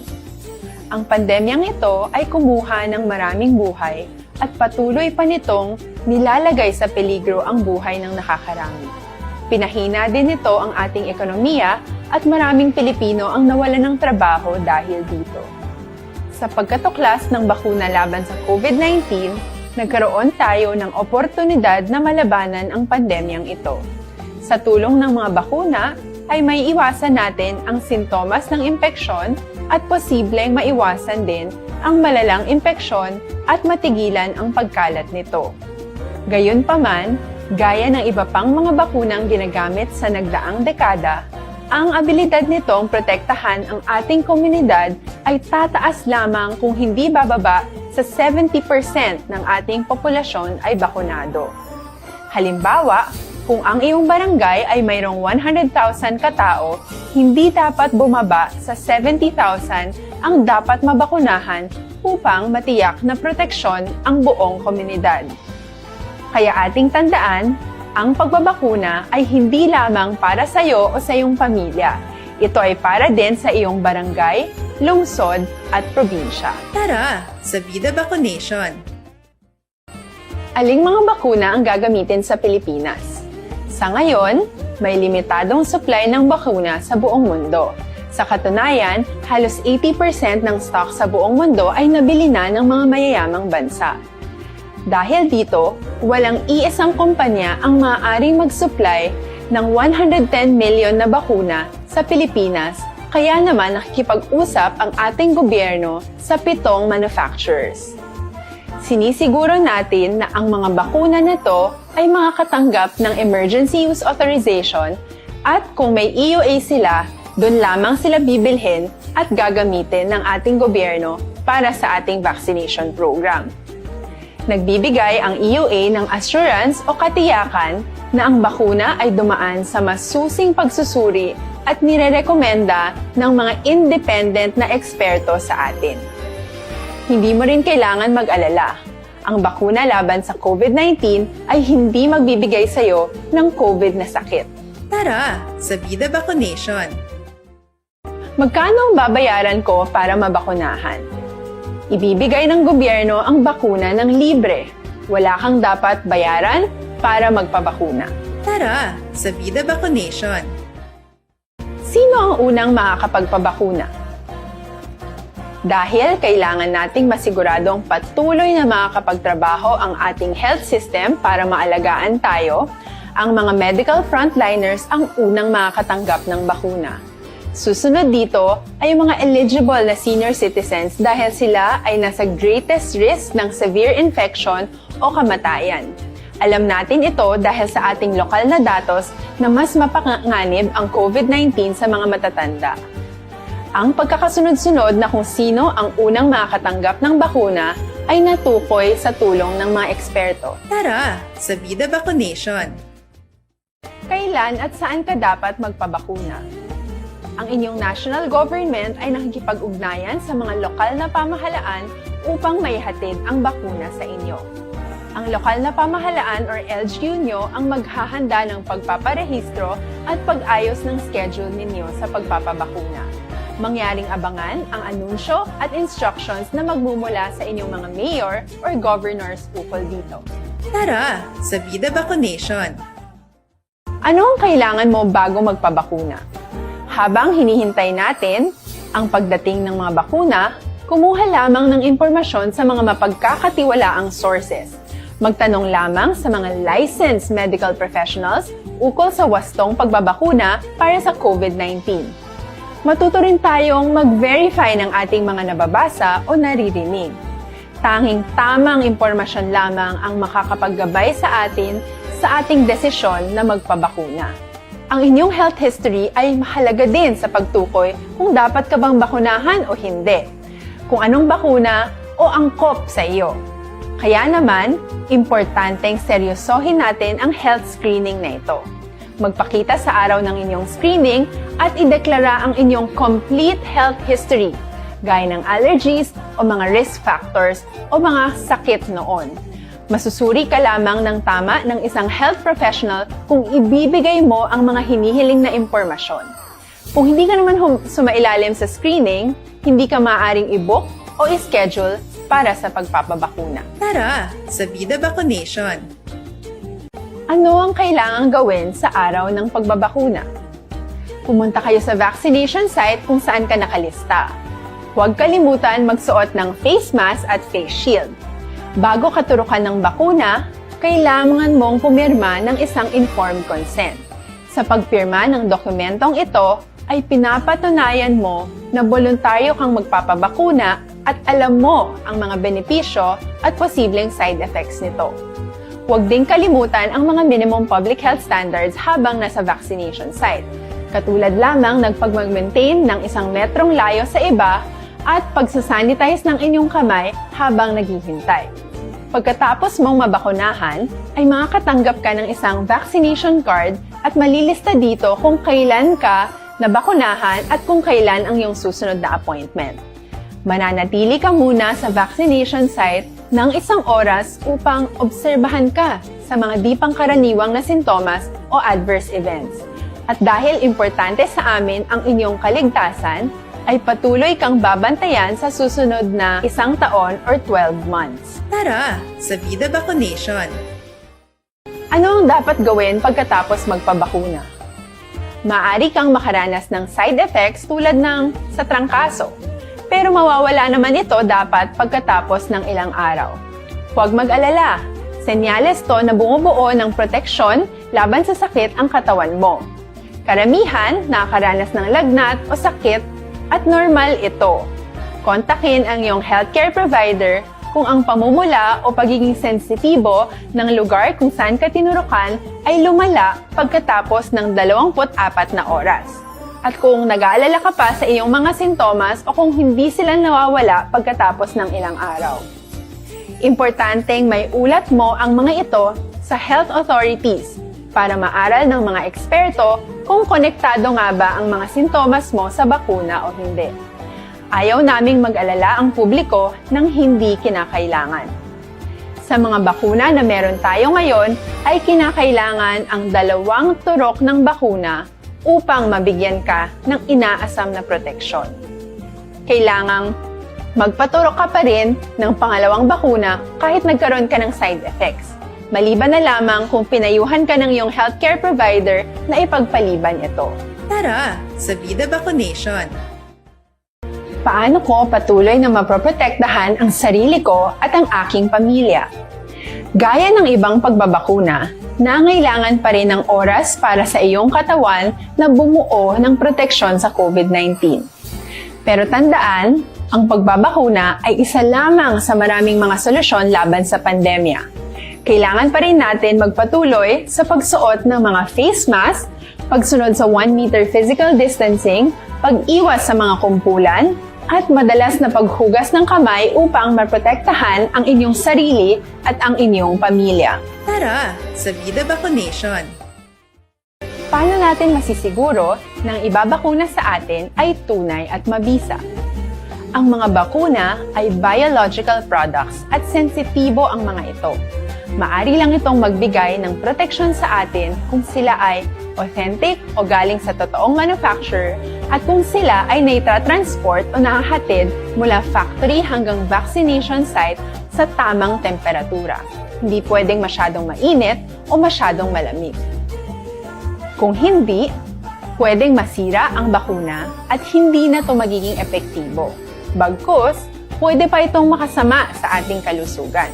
Ang pandemyang ito ay kumuha ng maraming buhay at patuloy pa nitong nilalagay sa peligro ang buhay ng nakakarami. Pinahina din nito ang ating ekonomiya at maraming Pilipino ang nawalan ng trabaho dahil dito. Sa pagkatuklas ng bakuna laban sa COVID-19, nagkaroon tayo ng oportunidad na malabanan ang pandemyang ito. Sa tulong ng mga bakuna, ay may iwasan natin ang sintomas ng impeksyon at posibleng maiwasan din ang malalang impeksyon at matigilan ang pagkalat nito. Gayunpaman, gaya ng iba pang mga bakunang ginagamit sa nagdaang dekada, ang abilidad nitong protektahan ang ating komunidad ay tataas lamang kung hindi bababa sa 70% ng ating populasyon ay bakunado. Halimbawa, kung ang iyong barangay ay mayroong 100,000 katao, hindi dapat bumaba sa 70,000 ang dapat mabakunahan upang matiyak na proteksyon ang buong komunidad. Kaya ating tandaan, ang pagbabakuna ay hindi lamang para sa iyo o sa iyong pamilya. Ito ay para din sa iyong barangay, lungsod at probinsya. Tara, sa Vida Vaccination! Aling mga bakuna ang gagamitin sa Pilipinas? Sa ngayon, may limitadong supply ng bakuna sa buong mundo. Sa katunayan, halos 80% ng stock sa buong mundo ay nabili na ng mga mayayamang bansa. Dahil dito, walang iisang kumpanya ang maaaring mag-supply ng 110 million na bakuna sa Pilipinas, kaya naman nakikipag-usap ang ating gobyerno sa 7 manufacturers. Sinisiguro natin na ang mga bakuna na to ay makakatanggap ng Emergency Use Authorization at kung may EUA sila, doon lamang sila bibilhin at gagamitin ng ating gobyerno para sa ating vaccination program. Nagbibigay ang EUA ng assurance o katiyakan na ang bakuna ay dumaan sa masusing pagsusuri at nirerekomenda ng mga independent na eksperto sa atin. Hindi mo rin kailangan mag-alala. Ang bakuna laban sa COVID-19 ay hindi magbibigay sa iyo ng COVID na sakit. Tara, sa Vida Vaccination! Magkano ang babayaran ko para mabakunahan? Ibibigay ng gobyerno ang bakuna ng libre. Wala kang dapat bayaran para magpabakuna. Tara, sa Vida Vaccination! Sino ang unang makakapagpabakuna? Dahil kailangan nating masiguradong patuloy na makakapagtrabaho ang ating health system para maalagaan tayo, ang mga medical frontliners ang unang makakatanggap ng bakuna. Susunod dito ay yung mga eligible na senior citizens dahil sila ay nasa greatest risk ng severe infection o kamatayan. Alam natin ito dahil sa ating lokal na datos na mas mapanganib ang COVID-19 sa mga matatanda. Ang pagkakasunod-sunod na kung sino ang unang makakatanggap ng bakuna ay natukoy sa tulong ng mga eksperto. Tara, sa Vida Vaccination! Kailan at saan ka dapat magpabakuna? Ang inyong national government ay nakikipag-ugnayan sa mga lokal na pamahalaan upang maihatid ang bakuna sa inyo. Ang lokal na pamahalaan or LGU nyo ang maghahanda ng pagpaparehistro at pag-ayos ng schedule ninyo sa pagpapabakuna. Mangyaring abangan ang anunsyo at instructions na magmumula sa inyong mga mayor or governors ukol dito. Tara, sa Vida Vaccination! Ano ang kailangan mo bago magpabakuna? Habang hinihintay natin ang pagdating ng mga bakuna, kumuha lamang ng impormasyon sa mga mapagkakatiwalaang sources. Magtanong lamang sa mga licensed medical professionals ukol sa wastong pagbabakuna para sa COVID-19. Matuto rin tayong mag-verify ng ating mga nababasa o naririnig. Tanging tamang impormasyon lamang ang makakapaggabay sa ating desisyon na magpabakuna. Ang inyong health history ay mahalaga din sa pagtukoy kung dapat ka bang bakunahan o hindi, kung anong bakuna o angkop sa iyo. Kaya naman, importanteng seryosohin natin ang health screening na ito. Magpakita sa araw ng inyong screening at ideklara ang inyong complete health history, gaya ng allergies o mga risk factors o mga sakit noon. Masusuri ka lamang ng tama ng isang health professional kung ibibigay mo ang mga hinihiling na impormasyon. Kung hindi ka naman sumailalim sa screening, hindi ka maaaring i-book o i-schedule para sa pagpapabakuna. Tara, sa Vida Vaccination! Ano ang kailangang gawin sa araw ng pagbabakuna? Pumunta kayo sa vaccination site kung saan ka nakalista. Huwag kalimutan magsuot ng face mask at face shield. Bago katurukan ng bakuna, kailangan mong pumirma ng isang informed consent. Sa pagpirma ng dokumentong ito, ay pinapatunayan mo na voluntaryo kang magpapabakuna at alam mo ang mga benepisyo at posibleng side effects nito. Huwag din kalimutan ang mga minimum public health standards habang nasa vaccination site. Katulad lamang nagpag-maintain ng 1 metrong layo sa iba at pagsasanitize ng inyong kamay habang naghihintay. Pagkatapos mong mabakunahan, ay makakatanggap ka ng isang vaccination card at malilista dito kung kailan ka nabakunahan at kung kailan ang iyong susunod na appointment. Mananatili ka muna sa vaccination site ng 1 oras upang obserbahan ka sa mga di pangkaraniwang na sintomas o adverse events. At dahil importante sa amin ang inyong kaligtasan, ay patuloy kang babantayan sa susunod na 1 taon or 12 months. Tara, sa Vida Vaccination! Ano ang dapat gawin pagkatapos magpabakuna? Maaari kang makaranas ng side effects tulad ng sa trangkaso, pero mawawala naman ito dapat pagkatapos ng ilang araw. Huwag mag-alala, senyales to na bumubuo ng proteksyon laban sa sakit ang katawan mo. Karamihan nakakaranas ng lagnat o sakit at normal ito. Kontakin ang iyong healthcare provider kung ang pamumula o pagiging sensitibo ng lugar kung saan ka tinurukan ay lumala pagkatapos ng 24 na oras. At kung nag-aalala ka pa sa iyong mga sintomas o kung hindi sila nawawala pagkatapos ng ilang araw. Importanteng may ulat mo ang mga ito sa health authorities para maaral ng mga eksperto kung konektado nga ba ang mga sintomas mo sa bakuna o hindi. Ayaw naming mag-alala ang publiko ng hindi kinakailangan. Sa mga bakuna na meron tayo ngayon, ay kinakailangan ang 2 turok ng bakuna upang mabigyan ka ng inaasam na proteksyon. Kailangang magpaturok ka pa rin ng pangalawang bakuna kahit nagkaroon ka ng side effects. Maliban na lamang kung pinayuhan ka ng iyong healthcare provider na ipagpaliban ito. Tara, sa Vida Vaccination. Paano ko patuloy na maproprotektahan ang sarili ko at ang aking pamilya? Gaya ng ibang pagbabakuna, nangailangan pa rin ng oras para sa iyong katawan na bumuo ng proteksyon sa COVID-19. Pero tandaan, ang pagbabakuna ay isa lamang sa maraming mga solusyon laban sa pandemya. Kailangan pa rin natin magpatuloy sa pagsuot ng mga face mask, pagsunod sa 1 meter physical distancing, pag-iwas sa mga kumpulan, at madalas na paghugas ng kamay upang maprotektahan ang inyong sarili at ang inyong pamilya. Tara, sa Vida Vaccination. Paano natin masisiguro na ang ibabakuna sa atin ay tunay at mabisa? Ang mga bakuna ay biological products at sensitibo ang mga ito. Maari lang itong magbigay ng proteksyon sa atin kung sila ay authentic o galing sa totoong manufacturer at kung sila ay naitra-transport o nahahatid mula factory hanggang vaccination site sa tamang temperatura. Hindi pwedeng masyadong mainit o masyadong malamig. Kung hindi, pwedeng masira ang bakuna at hindi na ito magiging epektibo. Bagkus, pwede pa itong makasama sa ating kalusugan.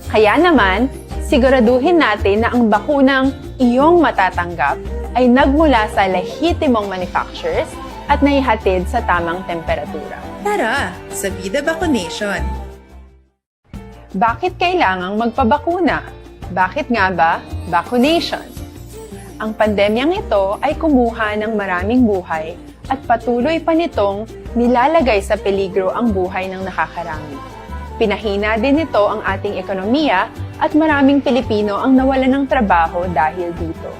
Kaya naman, siguraduhin natin na ang bakunang iyong matatanggap ay nagmula sa lehitimong manufacturers at naihatid sa tamang temperatura. Tara, sa Vida Vaccination. Bakit kailangang magpabakuna? Bakit nga ba vaccination? Ang pandemyang ito ay kumuha ng maraming buhay at patuloy pa nitong nilalagay sa peligro ang buhay ng nakakarami. Pinahina din nito ang ating ekonomiya at maraming Pilipino ang nawalan ng trabaho dahil dito.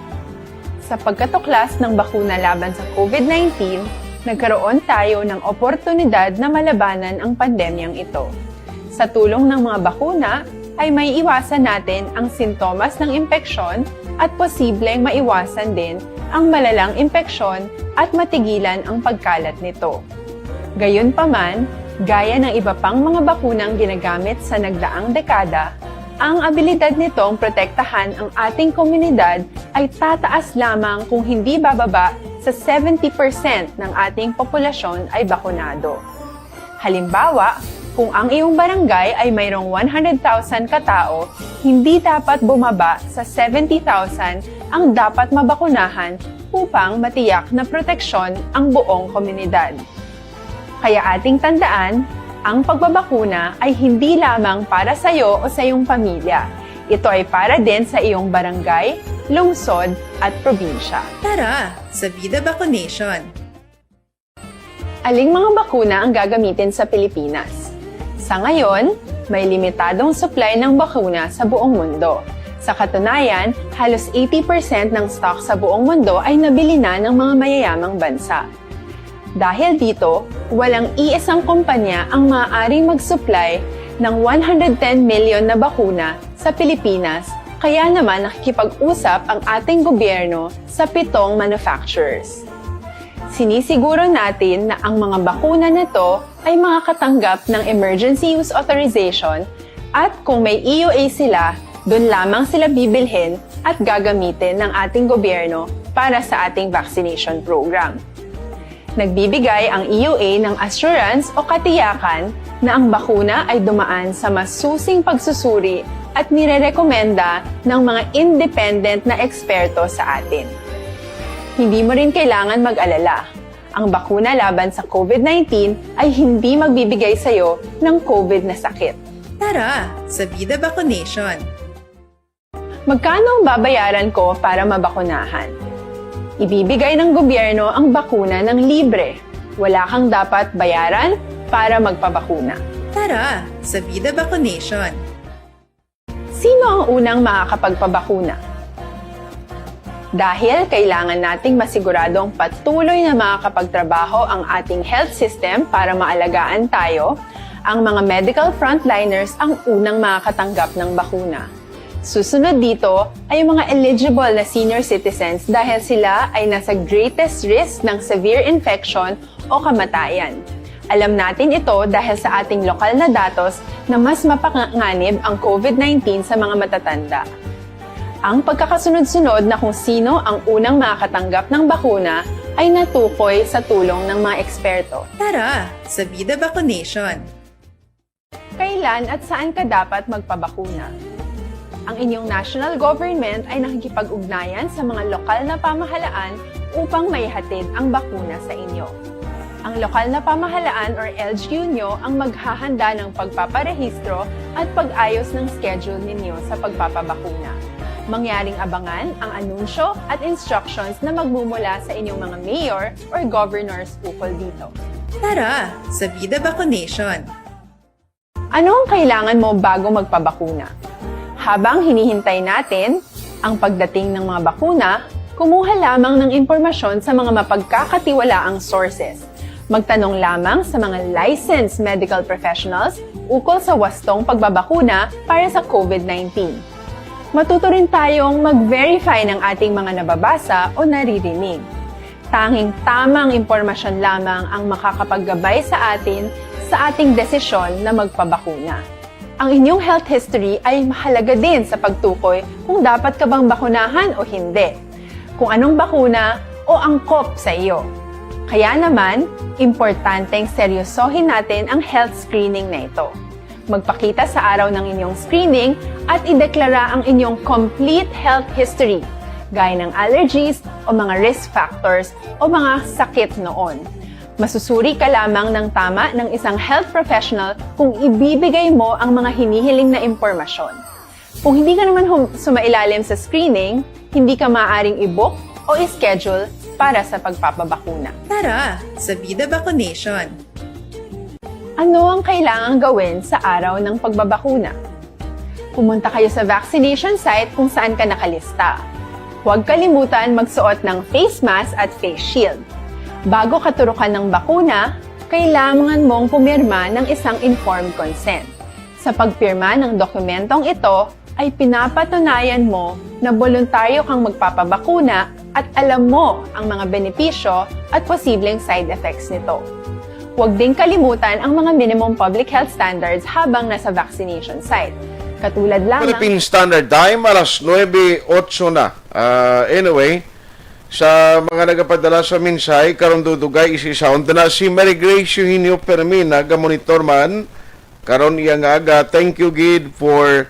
Sa pagkatuklas ng bakuna laban sa COVID-19, nagkaroon tayo ng oportunidad na malabanan ang pandemyang ito. Sa tulong ng mga bakuna, ay may iwasan natin ang sintomas ng impeksyon at posibleng maiwasan din ang malalang impeksyon at matigilan ang pagkalat nito. Gayunpaman, gaya ng iba pang mga bakunang ginagamit sa nagdaang dekada, ang abilidad nitong protektahan ang ating komunidad ay tataas lamang kung hindi bababa sa 70% ng ating populasyon ay bakunado. Halimbawa, kung ang iyong barangay ay mayroong 100,000 katao, hindi dapat bumaba sa 70,000 ang dapat mabakunahan upang matiyak na proteksyon ang buong komunidad. Kaya ating tandaan, ang pagbabakuna ay hindi lamang para sa iyo o sa iyong pamilya. Ito ay para din sa iyong barangay, lungsod at probinsya. Tara, sa Vida Vaccination. Aling mga bakuna ang gagamitin sa Pilipinas? Sa ngayon, may limitadong supply ng bakuna sa buong mundo. Sa katunayan, halos 80% ng stock sa buong mundo ay nabili na ng mga mayayamang bansa. Dahil dito, walang iisang kumpanya ang maaaring mag-supply ng 110 million na bakuna sa Pilipinas, kaya naman nakikipag-usap ang ating gobyerno sa 7 manufacturers. Sinisiguro natin na ang mga bakuna nito ay makakatanggap ng Emergency Use Authorization at kung may EUA sila, doon lamang sila bibilhin at gagamitin ng ating gobyerno para sa ating vaccination program. Nagbibigay ang EUA ng assurance o katiyakan na ang bakuna ay dumaan sa masusing pagsusuri at nirerekomenda ng mga independent na eksperto sa atin. Hindi mo rin kailangan mag-alala. Ang bakuna laban sa COVID-19 ay hindi magbibigay sa iyo ng COVID na sakit. Tara, sa Vida Vaccination. Magkano ang babayaran ko para mabakunahan? Ibibigay ng gobyerno ang bakuna ng libre. Wala kang dapat bayaran para magpabakuna. Tara, sa Vida Vaccination. Sino ang unang makakapagpabakuna? Dahil kailangan nating masiguradong patuloy na makakapagtrabaho ang ating health system para maalagaan tayo, ang mga medical frontliners ang unang makakatanggap ng bakuna. Susunod dito ay mga eligible na senior citizens dahil sila ay nasa greatest risk ng severe infection o kamatayan. Alam natin ito dahil sa ating lokal na datos na mas mapanganib ang COVID-19 sa mga matatanda. Ang pagkakasunod-sunod na kung sino ang unang makakatanggap ng bakuna ay natukoy sa tulong ng mga eksperto. Tara sa Vida Vaccination. Kailan at saan ka dapat magpabakuna? Ang inyong national government ay nakikipag-ugnayan sa mga lokal na pamahalaan upang maihatid ang bakuna sa inyo. Ang lokal na pamahalaan or LGU nyo ang maghahanda ng pagpaparehistro at pag-ayos ng schedule ninyo sa pagpapabakuna. Mangyaring abangan ang anunsyo at instructions na magmumula sa inyong mga mayor or governors ukol dito. Tara sa Vida Vaccination. Ano ang kailangan mo bago magpabakuna? Habang hinihintay natin ang pagdating ng mga bakuna, kumuha lamang ng impormasyon sa mga mapagkakatiwalaang sources. Magtanong lamang sa mga licensed medical professionals ukol sa wastong pagbabakuna para sa COVID-19. Matuto rin tayong mag-verify ng ating mga nababasa o naririnig. Tanging tamang impormasyon lamang ang makakapaggabay sa atin sa ating desisyon na magpabakuna. Ang inyong health history ay mahalaga din sa pagtukoy kung dapat ka bang bakunahan o hindi, kung anong bakuna o angkop sa iyo. Kaya naman, importanteng seryosohin natin ang health screening na ito. Magpakita sa araw ng inyong screening at ideklara ang inyong complete health history, gaya ng allergies o mga risk factors o mga sakit noon. Masusuri ka lamang ng tama ng isang health professional kung ibibigay mo ang mga hinihiling na impormasyon. Kung hindi ka naman sumailalim sa screening, hindi ka maaaring i-book o i-schedule para sa pagpapabakuna. Tara sa Vida Vaccination. Ano ang kailangang gawin sa araw ng pagbabakuna? Pumunta kayo sa vaccination site kung saan ka nakalista. Huwag kalimutan magsuot ng face mask at face shield. Bago katurukan ng bakuna, kailangan mong pumirma ng isang informed consent. Sa pagpirma ng dokumentong ito, ay pinapatunayan mo na voluntaryo kang magpapabakuna at alam mo ang mga benepisyo at posibleng side effects nito. Huwag din kalimutan ang mga minimum public health standards habang nasa vaccination site. Katulad lang Philippine Standard Time, alas 9:08 na. Anyway, sa mga nagapadala sa minsay, karon dudugay isi-sound na si Mary Grace Eugenio Permina, monitor man, karon iya nga aga. Thank you, Gid, for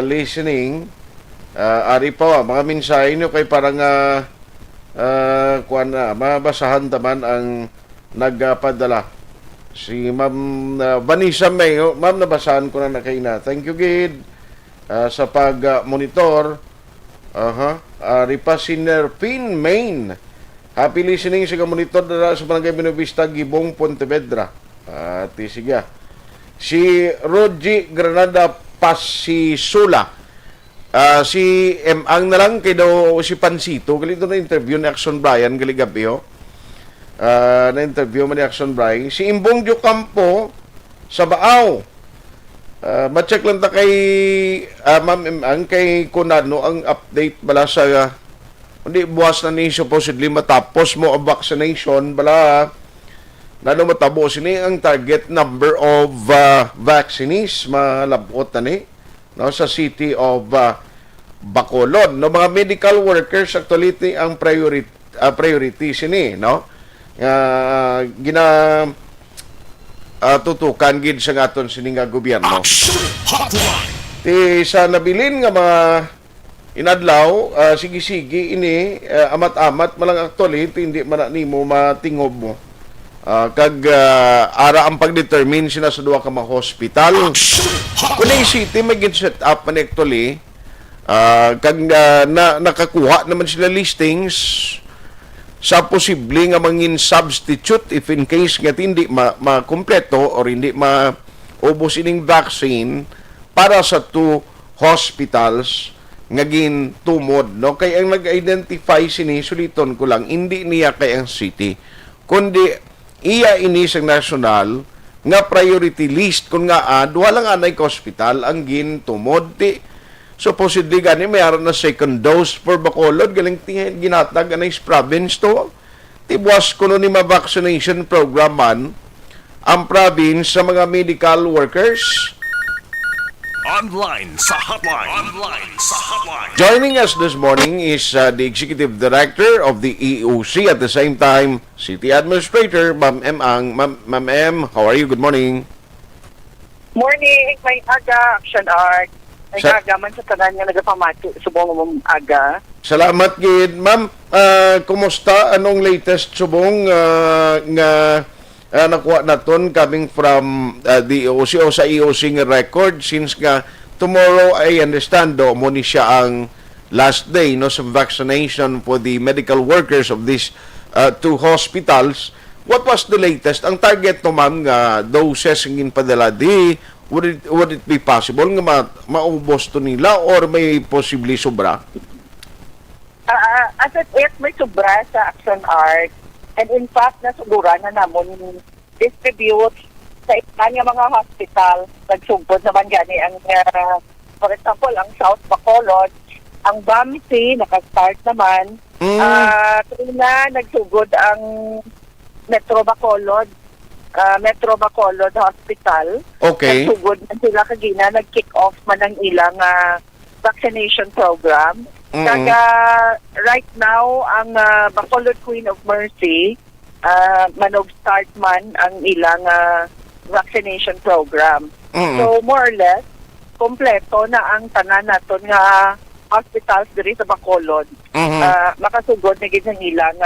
listening. Ari pa, mga minsay nyo kay parang kuan na, mabasahan taman ang nagpadala. Si Ma'am Vanessa Mayo, Ma'am, nabasahan ko na kayo na. Thank you, Gid, sa pag-monitor. Ripasiner Pin Main. Happy listening sa monitor na sa Barangay Binubista, Gibong, Pontevedra. Sige. Si Roji Granada Pasisula. Si Ang na lang kay daw si Pansito. Galito na interview ni Aksyon Brian, galigabyo. Na-interview mo ni Aksyon Brian. Si Imbong Campo sa Baaw. Ma-check lang ta kay Ma'am Ang kay Kunano ang update bala sa hindi buwas na ni supposedly matapos mo ang vaccination bala lalo matabo sini ang target number of vaccinees malabot na ni no, sa city of Bacolod. No, mga medical workers actually ang priority sini, no? Tutukan gid sa aton sining nga gobyerno. Aksyon Hotline. Ti sa nabilin nga mga inadlaw, sige-sige ini amat-amat malang actually hindi man nimo matingob mo. Ara ang pagdetermine sina sa duha ka mga hospital. Kunay city may set up man actually nakakuha naman sila listings sa posible nga mangin substitute if in case nga hindi makumpleto or hindi maubos ining vaccine para sa two hospitals nga gintumod, no? Kaya ang nag-identify sini, suliton ko lang, hindi niya kay ang city, kundi iya ini sa national nga priority list kung nga duha lang anay ka hospital ang gintumod. Supposedly gani mayroon na second dose for Bacolod, galing ginatag anay province to. Tibuas kuno ni ma-vaccination program man ang province sa mga medical workers. Online sa hotline. Online sa hotline. Joining us this morning is the Executive Director of the EOC, at the same time, City Administrator, Ma'am M. Ang. Ma'am M, how are you? Good morning. Morning, may aga, Aksyon Art. May Sa- aga man sa tanan nga nagapamati, subong mong aga. Salamat, Gid. Ma'am, kumusta? Anong latest subong nga nakuha naton coming from the EOC o sa EOC nga record, since nga tomorrow, I understand, mo ni siya ang last day no sa vaccination for the medical workers of these two hospitals. What was the latest? Ang target no, ma'am, nga doses ng padala di, would it be possible nga maubos to nila or may possibly sobra? As it is, may sobra sa Action Art. And in fact, nasugura na namon distribute sa ilan nga mga hospital. Nagsugod naman gani ang, for example, ang South Bacolod, ang BAMC, nakastart naman. Kaya nagsugod ang Metro Bacolod Hospital. Okay. Nagsugod na sila kagina, nag-kick off man ang ilang vaccination program. Kaga right now, ang Bacolod Queen of Mercy, manog start man ang ilang vaccination program. So more or less, kompleto na ang tanan naton nga hospitals diri sa Bacolod. Makasugod na gid ang ilang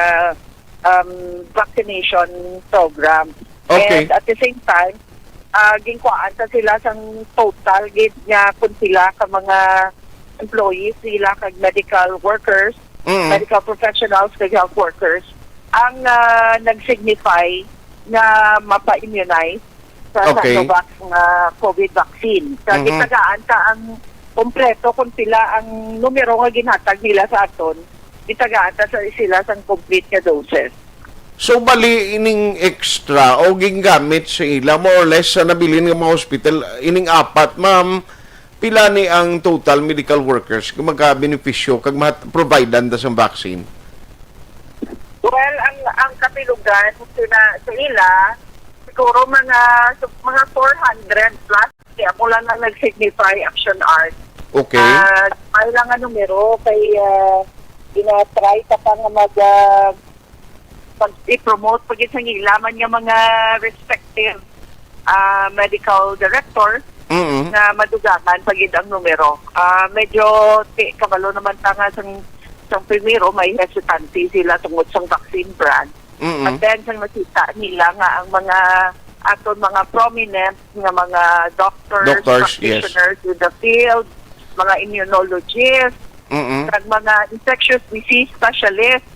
vaccination program. Okay. And at the same time, ginkuhaan sa sila sang total gid nga kung sila ka mga employees, sila kag medical workers, medical professionals kag health workers ang nag-signify na mapa-immunize sa Sinovac nga COVID vaccine. Sa gitagaan ka ang kompleto kung sila ang numero nga ginhatag nila sa aton, gitagaan ta sa sila sang complete nga doses. So, bali ining extra o gingamit sa ila, more or less, sa nabilin ng mga hospital, ining apat, ma'am, pila ni ang total medical workers kung magka-benepisyo kag providean da sa vaccine? Well, ang kapilugan sa ila, siguro mga 400 plus, kaya mo lang na nag-signify Action Art. Okay. May lang nga numero, kay ina-try ka pa nga pag-promote pag isang ilaman nga mga respective medical directors na madugaman pag ang numero. Medyo kabalo naman tanga sang primero, may hesitancy sila tungod sang vaccine brand. At then, sang nakita nila nga ang mga aton mga prominent nga mga doctors practitioners in the field, mga immunologists, kag mga infectious disease specialists,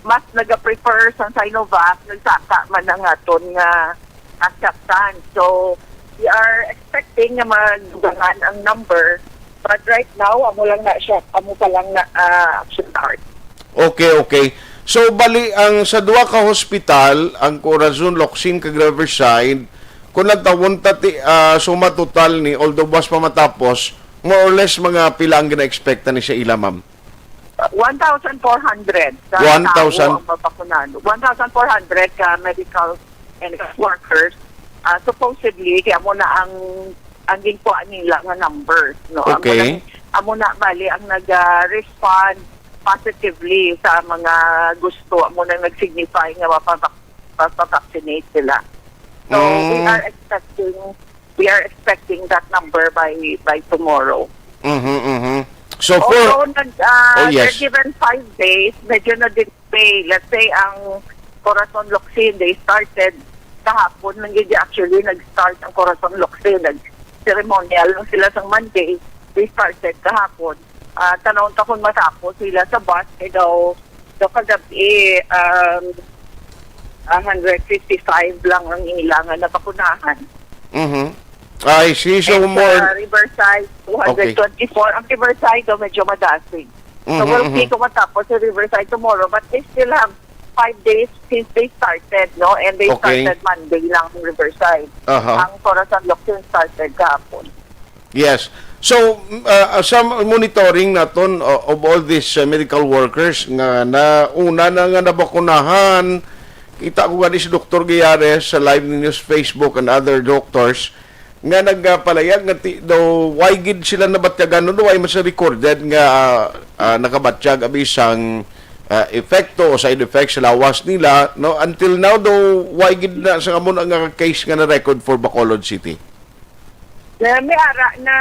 mas naga-prefer sa Sinovac, nagsaka man ang aton nga acceptance. So, we are expecting na magdugangan ang number, but right now, amo lang na siya, amo pa lang na Action Art. Okay. So, bali, ang sa duwa ka hospital, ang Corazon, Locsin, kag Riverside, kung nagtawon tati, suma total ni, although bas pa matapos, more or less mga pila ang gina-expecta ni siya ila, ma'am? 1,400 ka 1,000? tao ang mabakunado. 1,400 ka medical and workers. Supposedly, kaya mo na ang ginkuan nila nga numbers. No? Okay. Amo na bali ang nag-respond positively sa mga gusto. Amo na nag-signify nga mapapavaccinate sila. So, we are expecting that number by tomorrow. So, although yes. they're given 5 days, medyo na delay. Let's say ang Corazon Locsin, they started kahapon lang yun, actually nag-start ang Corazon Locsin. Nag-ceremonial lang sila sa Monday. They started kahapon. Tanong kung matapos sila sa bus, daw kagabi 155 lang ang ilangan na bakunahan. I see. So, more... Riverside, 224. Okay. Ang Riverside, medyo madasig. So, we'll see kung matapos sa Riverside tomorrow. But they still have 5 days since they started, no? And they started Monday lang ang Riverside. Ang Corazon Locsin started kahapon. Yes. So, sa monitoring naton of all these medical workers nga na una na nga nabakunahan, kita ko nga si Dr. Giyares sa live news Facebook and other doctors nga nagpalayag nga daw why gid sila nabatyagan no why mas recorded nga nakabatyag abisang epekto o side effects sa lawas nila no until now daw why gid na sa amon ang case nga na record for Bacolod City. May ara na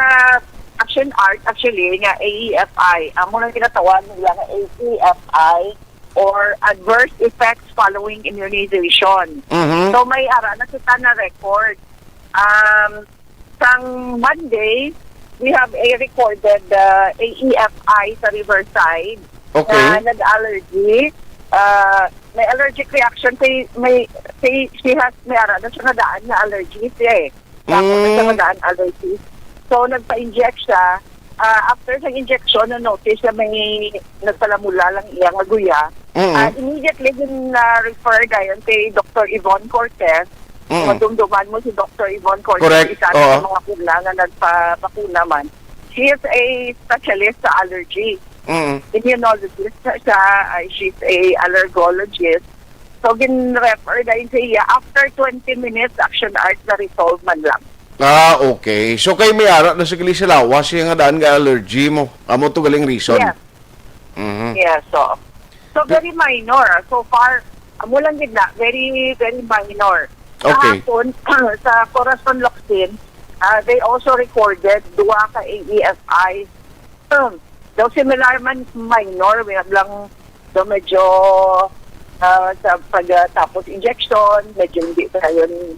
action art actually nga AEFI. Amo nang tinatawag nila nga AEFI or adverse effects following immunization. So may ara na kita na record. Sang Monday, we have a recorded AEFI sa Riverside na nag-allergy. May allergic reaction. She has, may ara na siya nadaan na allergy siya eh. Tapos na siya nadaan allergy. So, nagpa-inject siya. After sa injection, na-notice na may nagpalamula lang iyang aguya. Immediately, refer gayon kay Dr. Yvonne Cortez. Madumduman mo si Dr. Yvonne Cortez. Correct. Isa sa mga pula na nagpapakuna man. She is a specialist sa allergy. Immunologist siya. She's a allergologist. So, gin-refer dahil sa iya. After 20 minutes, action art na resolve man lang. Okay. So, kay may ara na sigili sa lawas yung nga daan nga allergy mo. Amo to galing reason. Yes. Yes, so very minor. So far, amo lang gid na. Very, very minor. Okay. Kahapon, sa Corazon Locsin, they also recorded duwa ka AEFI. Daw similar man minor, may lang daw medyo sa pagtapos injection, medyo hindi pa yun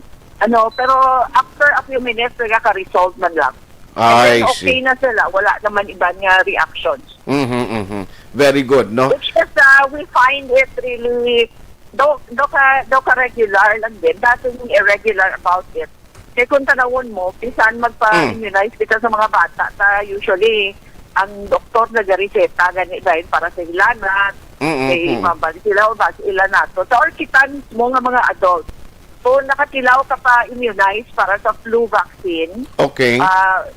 pero after a few minutes, nagkaka-resolve man lang. And then okay na sila. Wala naman ibang reactions. Very good, no? Which is, we find it really, though ka-regular lang din, nothing irregular about it. Kaya kung tanawon mo, pisan magpa-immunize kita sa mga bata, usually, ang doktor nag-reseta ganit dahil para sa ilanat, kay mabalik sila o basi ilanato. Or kita mo nga mga adults. So, nakatilaw ka pa immunize para sa flu vaccine. Okay.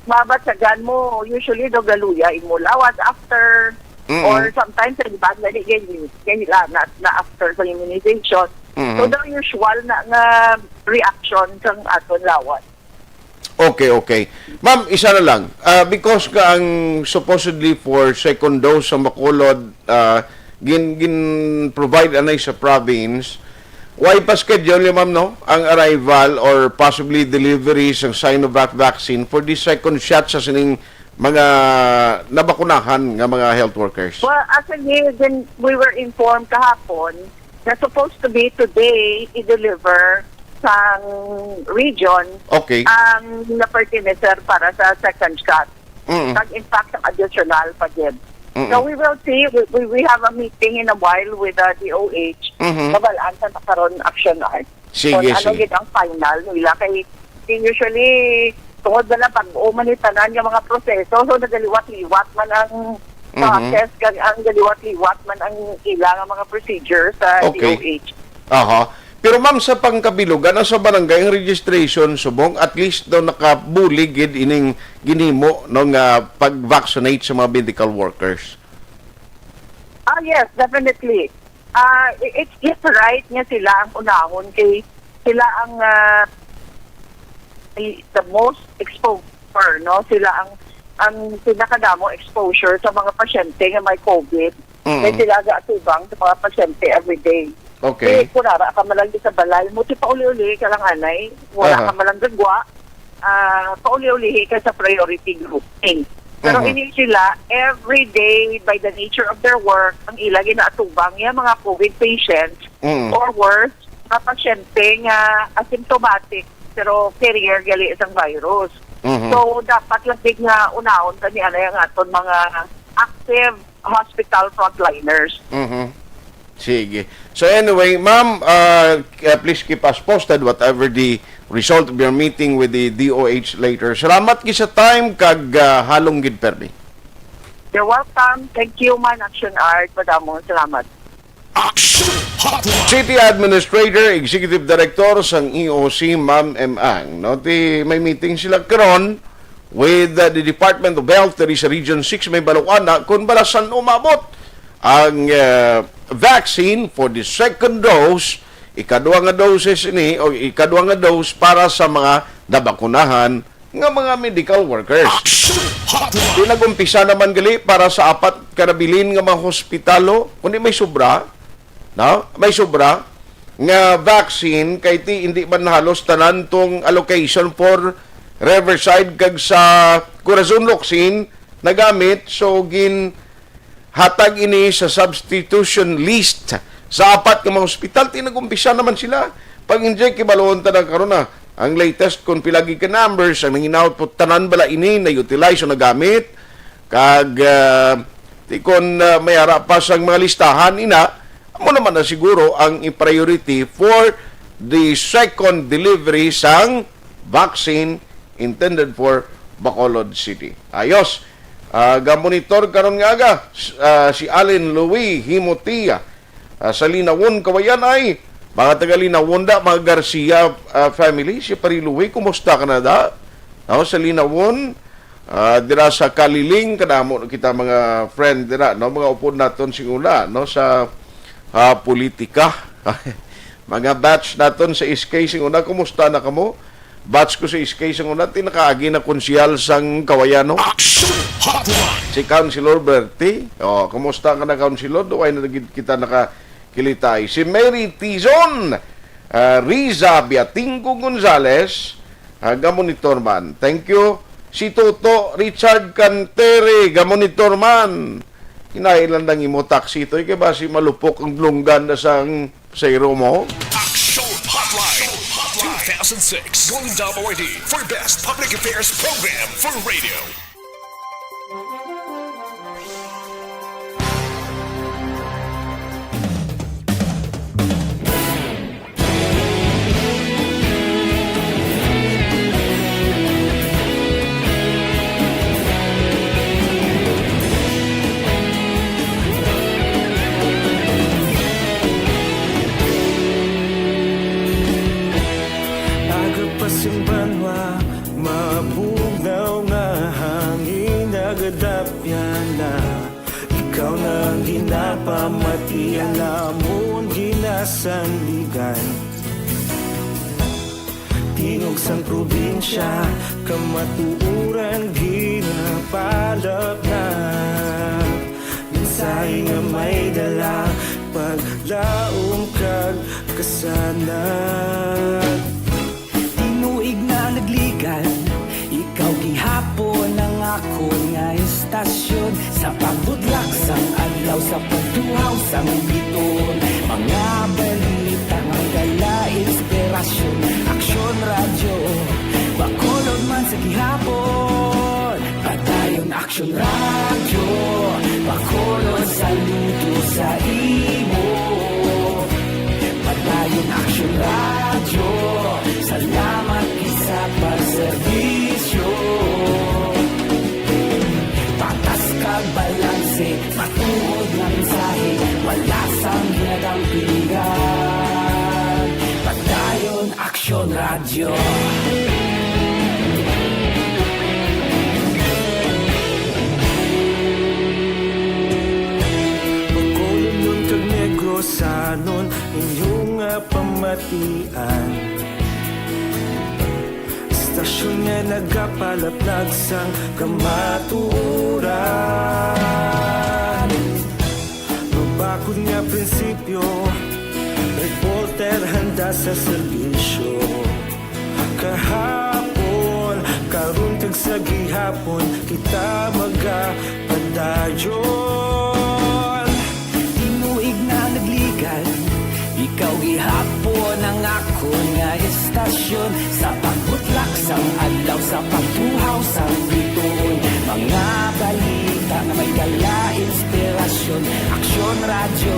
Mabatsagan mo, usually, dogaluya, imulawad after, or sometimes, sa ibang ganyan na after sa immunization. So, the usual na reaction sa aton lawad. Okay. Ma'am, isa na lang. Because ka ang supposedly for second dose sa Bacolod, provide anay sa province, why pa schedule ma'am no ang arrival or possibly delivery ng Sinovac vaccine for the second shot sa sining mga nabakunahan nga mga health workers? Well, actually, then we were informed kahapon na supposed to be today i-deliver sa region ang na-pertinecer para sa second shot. In fact, ang additional pa din. So we will see. We have a meeting in a while with the DOH. Mabalaan sa nakaroon action art. Sige. Ano gid ang final nila kay usually tungod na pag umanitanan yung mga proseso so nagaliwat-liwat man ang process ang galiwat-liwat man ang ilang mga procedures sa DOH. Pero ma'am, sa pangkabilugan, sa barangay ang registration subong, at least daw nakabuligid ining ginimo ng pag-vaccinate sa mga medical workers. Yes, definitely. It's right nga sila ang unahon kay sila ang the most exposed, no? Sila ang pinakadamo exposure sa mga pasyente nga may COVID. Kaya sila gaatubang sa mga pasyente everyday. Okay. Kunara ka malang sa balay, muti pa uli-uli ka lang anay, wala ka malang gagwa, pauli-ulihi ka sa priority grouping. Pero ini sila, every day, by the nature of their work, ang ilagi na atubang yung mga COVID patients, or worse, mga pasyente nga asymptomatic, pero carrier gali isang virus. So, dapat lang big nga unahon ka ni anay ang aton mga active hospital frontliners. Sige. So anyway, ma'am, please keep us posted whatever the result of your meeting with the DOH later. Salamat ki sa time kag halong gid permi. You're welcome. Thank you man Action Art. Madamong salamat. Action Hotline. City Administrator, Executive Director sang EOC, Ma'am M. Ang. No, may meeting sila karon with the Department of Health sa Region 6 may Baluana kung balasan umabot ang vaccine for the second dose, ikaduha nga doses ini o ikaduha nga dose para sa mga nabakunahan nga mga medical workers. Aksyon Hotline. Pinagumpisa naman gali para sa 4 karabilin nga mga hospitalo, kundi may sobra, no? May sobra nga vaccine kay ti hindi man halos tanan tong allocation for Riverside kag sa Corazon Locsin nagamit, so gin hatag ini sa substitution list sa 4 nga mga hospital. Tinagumpisa naman sila pag-inject kibalon ta na karon na ang latest kung pilagi ka numbers ang nanginaut po tanan bala ini na utilize o nagamit kag tikon may ara pa sang mga listahan ina mo naman na siguro ang i-priority for the second delivery sang vaccine intended for Bacolod City. Ayos. Gamonitor karon nga aga si Allen Louis Himotia sa Linawon Kawayan ay mga taga-Linawon da, mga Garcia family. Si Pariluwi, kumusta ka na da? Sa Linawon, dira sa Kaliling, kanamo kita mga friend dira, no? Mga upod naton singula, no? Sa politika. Mga batch naton sa SK singuna, kumusta na kamo? Batch ko sa SK singuna, tinakaagi na konsyal sang Kawayano. Aksyon Hotline. Si Councilor Bertie, kumusta ka na Councilor? Doon na kita kilitay. Si Mary Tizon, Riza Biatingo Gonzales, gamonitor man. Thank you. Si Toto Richard Cantere, gamonitor man. Kinailan lang imo taxi ito. Kaya ba si malupok ang lunggan na sang sayro mo? Aksyon Hotline. 2006 Golden Dome Award for Best Public Affairs Program for Radio. Simbanwa, mabugnaw nga hangin nagadapyan na ikaw nang ginapamatian namon ginasanligan. Tingog sang probinsya, kamatuuran ginapalap na mensahe nga may dala paglaom kag kasanan. Nagligan, ikaw gihapon ang ako nga istasyon sa pagbudlak sang adlaw sa pagtuhaw sang biton. Mga balita nga dala inspirasyon, Aksyon Radyo Bacolod man sa gihapon. Padayon Aksyon Radyo Bacolod, saludo sa imo. Padayon Aksyon Radyo, salamat sa pagserbisyo. Patas kag balanse, matuod na mensahe, wala sang ginadang pilihan. Padayon Aksyon Radyo. Bacolod nun kag Negros sanon inyong pamatian. Stasyon nga nagkapalaplag sang kamaturan. Mabakod nga prinsipyo, reporter handa sa serbisyo. Kahapon, karon kag sa gihapon, kita magapadayon. Tinuig na nagligan, ikaw gihapon ang ako nga istasyon sa pagbutlak sang adlaw sa pagtuhaw sang biton. Mga balita na may dala inspirasyon, Aksyon Radyo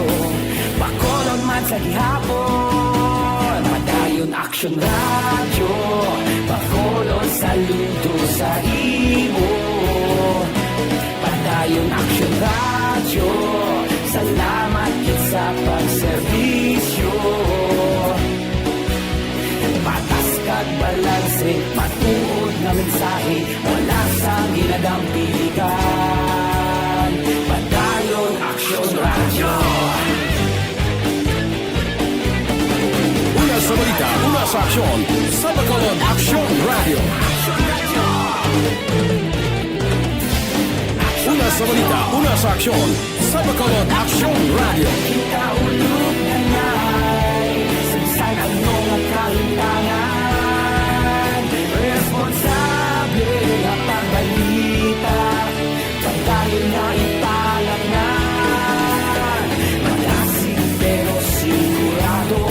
Bacolod man sa gihapon. Padayon Aksyon Radyo Bacolod, saludo sa imo. Padayon Aksyon Radyo, salamat kit sa pagserbisyo. Patas kag balanse, matuod na mensahe, wala sang ginadang piligan. Padayon Aksyon Radyo. Una sa balita, una sa aksyon, sa Bacolod Aksyon Radio. sa balita, una sa aksyon, sa Bacolod Aksyon Radio. Kaulog na na'y Sansan ang mga kahintangan Responsable ang pagbalita Pagdahil na ipalaknan Malasig pero sigurado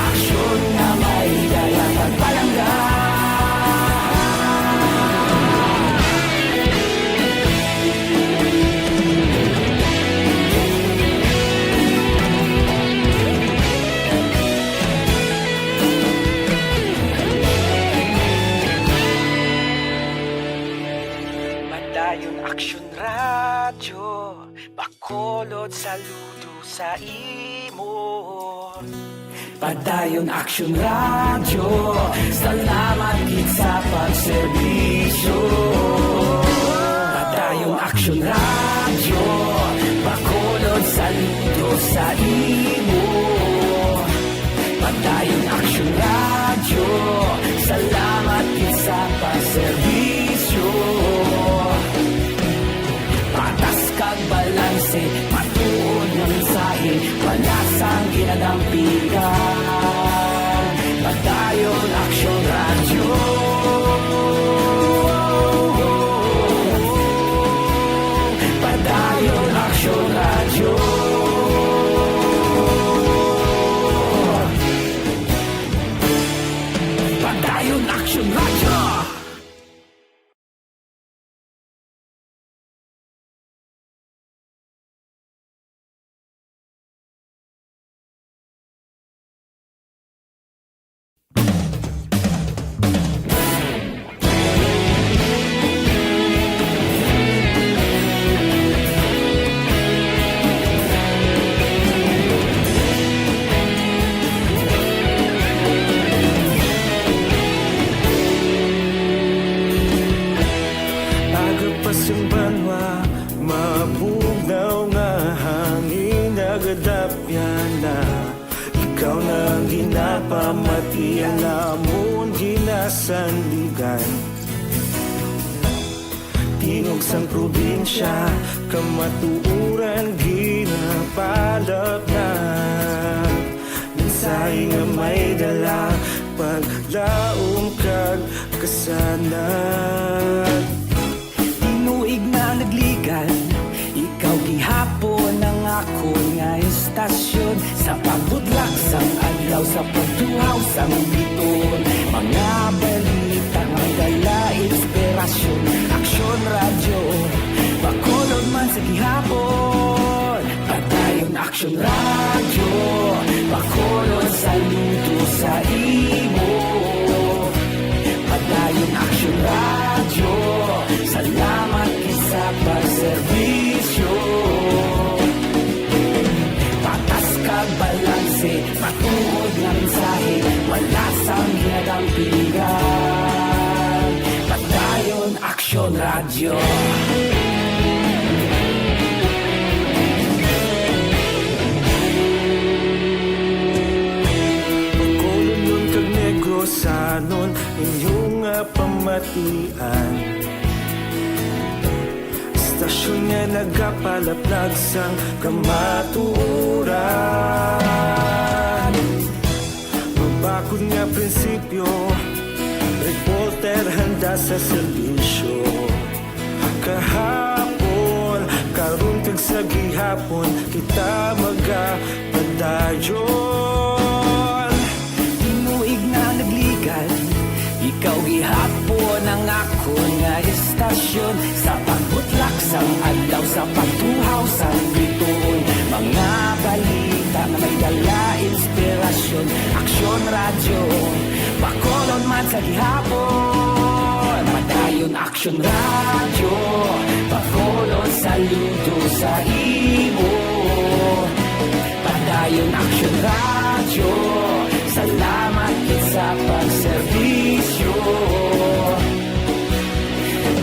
Aksyon na may dala pagpalanggan Madayon Aksyon Radyo Bacolod saludo sa imo Padayon Aksyon Radyo Salamat gid sa pagserbisyo Padayon Aksyon Radyo Bacolod saludo sa imo Padayon Aksyon Radyo Salamat gid sa pagserbisyo Patas kag balanse Matuod ng mensahe Wala sang ginadampigan Padayon Aksyon Radyo Padayon Aksyon Radyo Padayon Aksyon Radyo Agapasang banwa, mabugnaw nga hangin nagadapyan na Ikaw na ang ginapamatian namon ginasandigan Tingog sang probinsya, kamatuuran ginapalap na Mensahe nga may dala, paglaom kag kasanag Tinuig na nagligan Ikaw gihapon ang ako nga istasyon Sa pagbudlak sang adlaw Sa pagtuhaw sang biton Mga balita nga dala inspirasyon Aksyon Radyo Bacolod man sa gihapon Padayon Aksyon Radyo Bacolod saludo sa imo Padayon Aksyon Radyo Salamat sa pagserbisyo Patas kag balanse Matuod nga mensahe Wala sang ginadampigan Padayon Aksyon Radyo Bacolod nun kag Negrosanon inyong pamatian Stasyon nga nagapalaplag sang kamatuuran Mabakod nga prinsipyo Reporter handa sa serbisyo Kahapon, karon kag sa gihapon Kita magapadayon Tinuig na nagligan Ikaw gihapon ang ako nga istasyon Sa pagbutlak sang adlaw Sa pagtuhaw sang biton Mga balita na may dala inspirasyon Aksyon Radyo Bacolod man sa gihapon Padayon Aksyon Radyo Bacolod saludo sa imo Padayon Aksyon Radyo Salamat gid sa pagserbisyo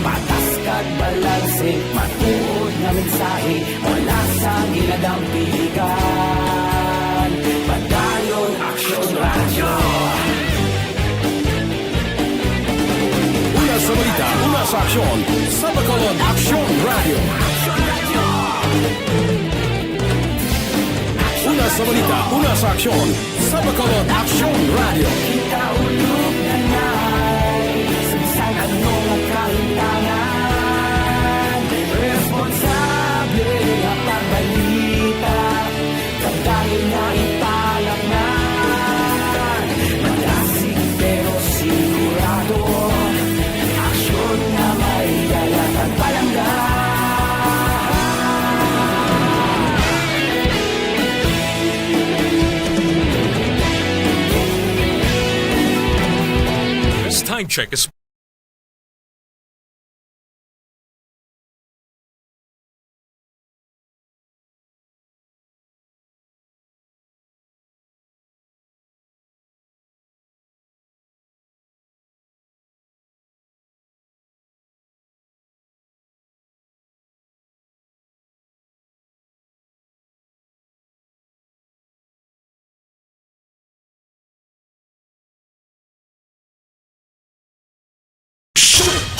Patas kag balanse Matuod nga mensahe Wala sang ginadampigan Padayon Aksyon Radyo Una sa balita, una sa aksyon, sa Bacolod Aksyon Radio. sa balita, una sa aksyon, sa Bacolod Aksyon Radio. Kaulog na na'y Sagsang anong ang kahintangan Responsable ang pagbalita Dahil na ipalaknan Malasig pero sigurado Aksyon na may dalat at palanggan This time check is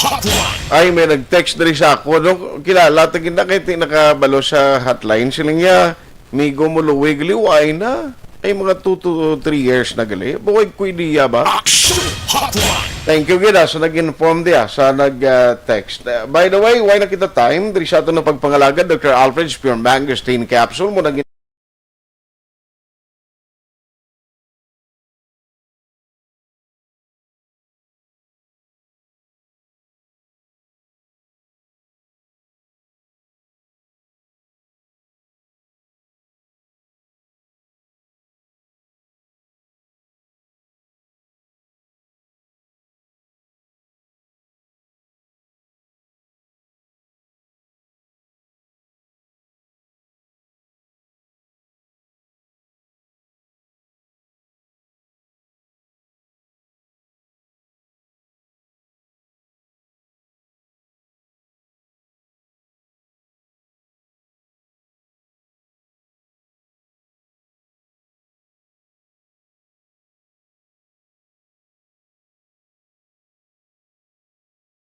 Hotline. Ay, may nag-text dari sa ako. No, kilala, tagin na kayo nakabalo sa hotline. Sila niya, may gumuluwig, liway na. Ay, mga 2 to 3 years na gali. Bukay ko idea ba? Aksyon Hotline. Thank you, Gida. So, nag-inform dia sa nag-text. By the way, why na kita time? Dari sa ito na pagpangalaga, Dr. Alfred's Pure Mangosteen Capsule. Muna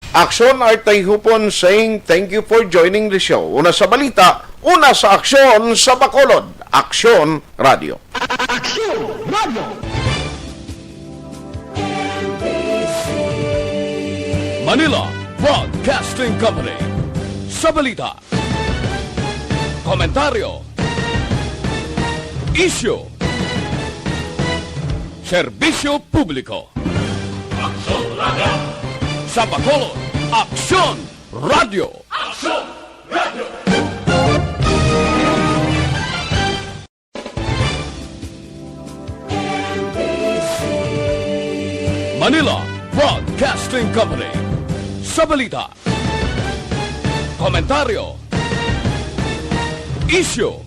Aksyon at Tayhopon saying thank you for joining the show. Una sa balita, una sa aksyon sa Bacolod. Aksyon Radio. Aksyon Radio Manila Broadcasting Company. Sa balita, komentaryo, issue, serbisyo publiko. Aksyon Radio. Sa Bacolod, Aksyon Radio. Aksyon Radio. Manila Broadcasting Company. Sa balita, komentaryo, issue,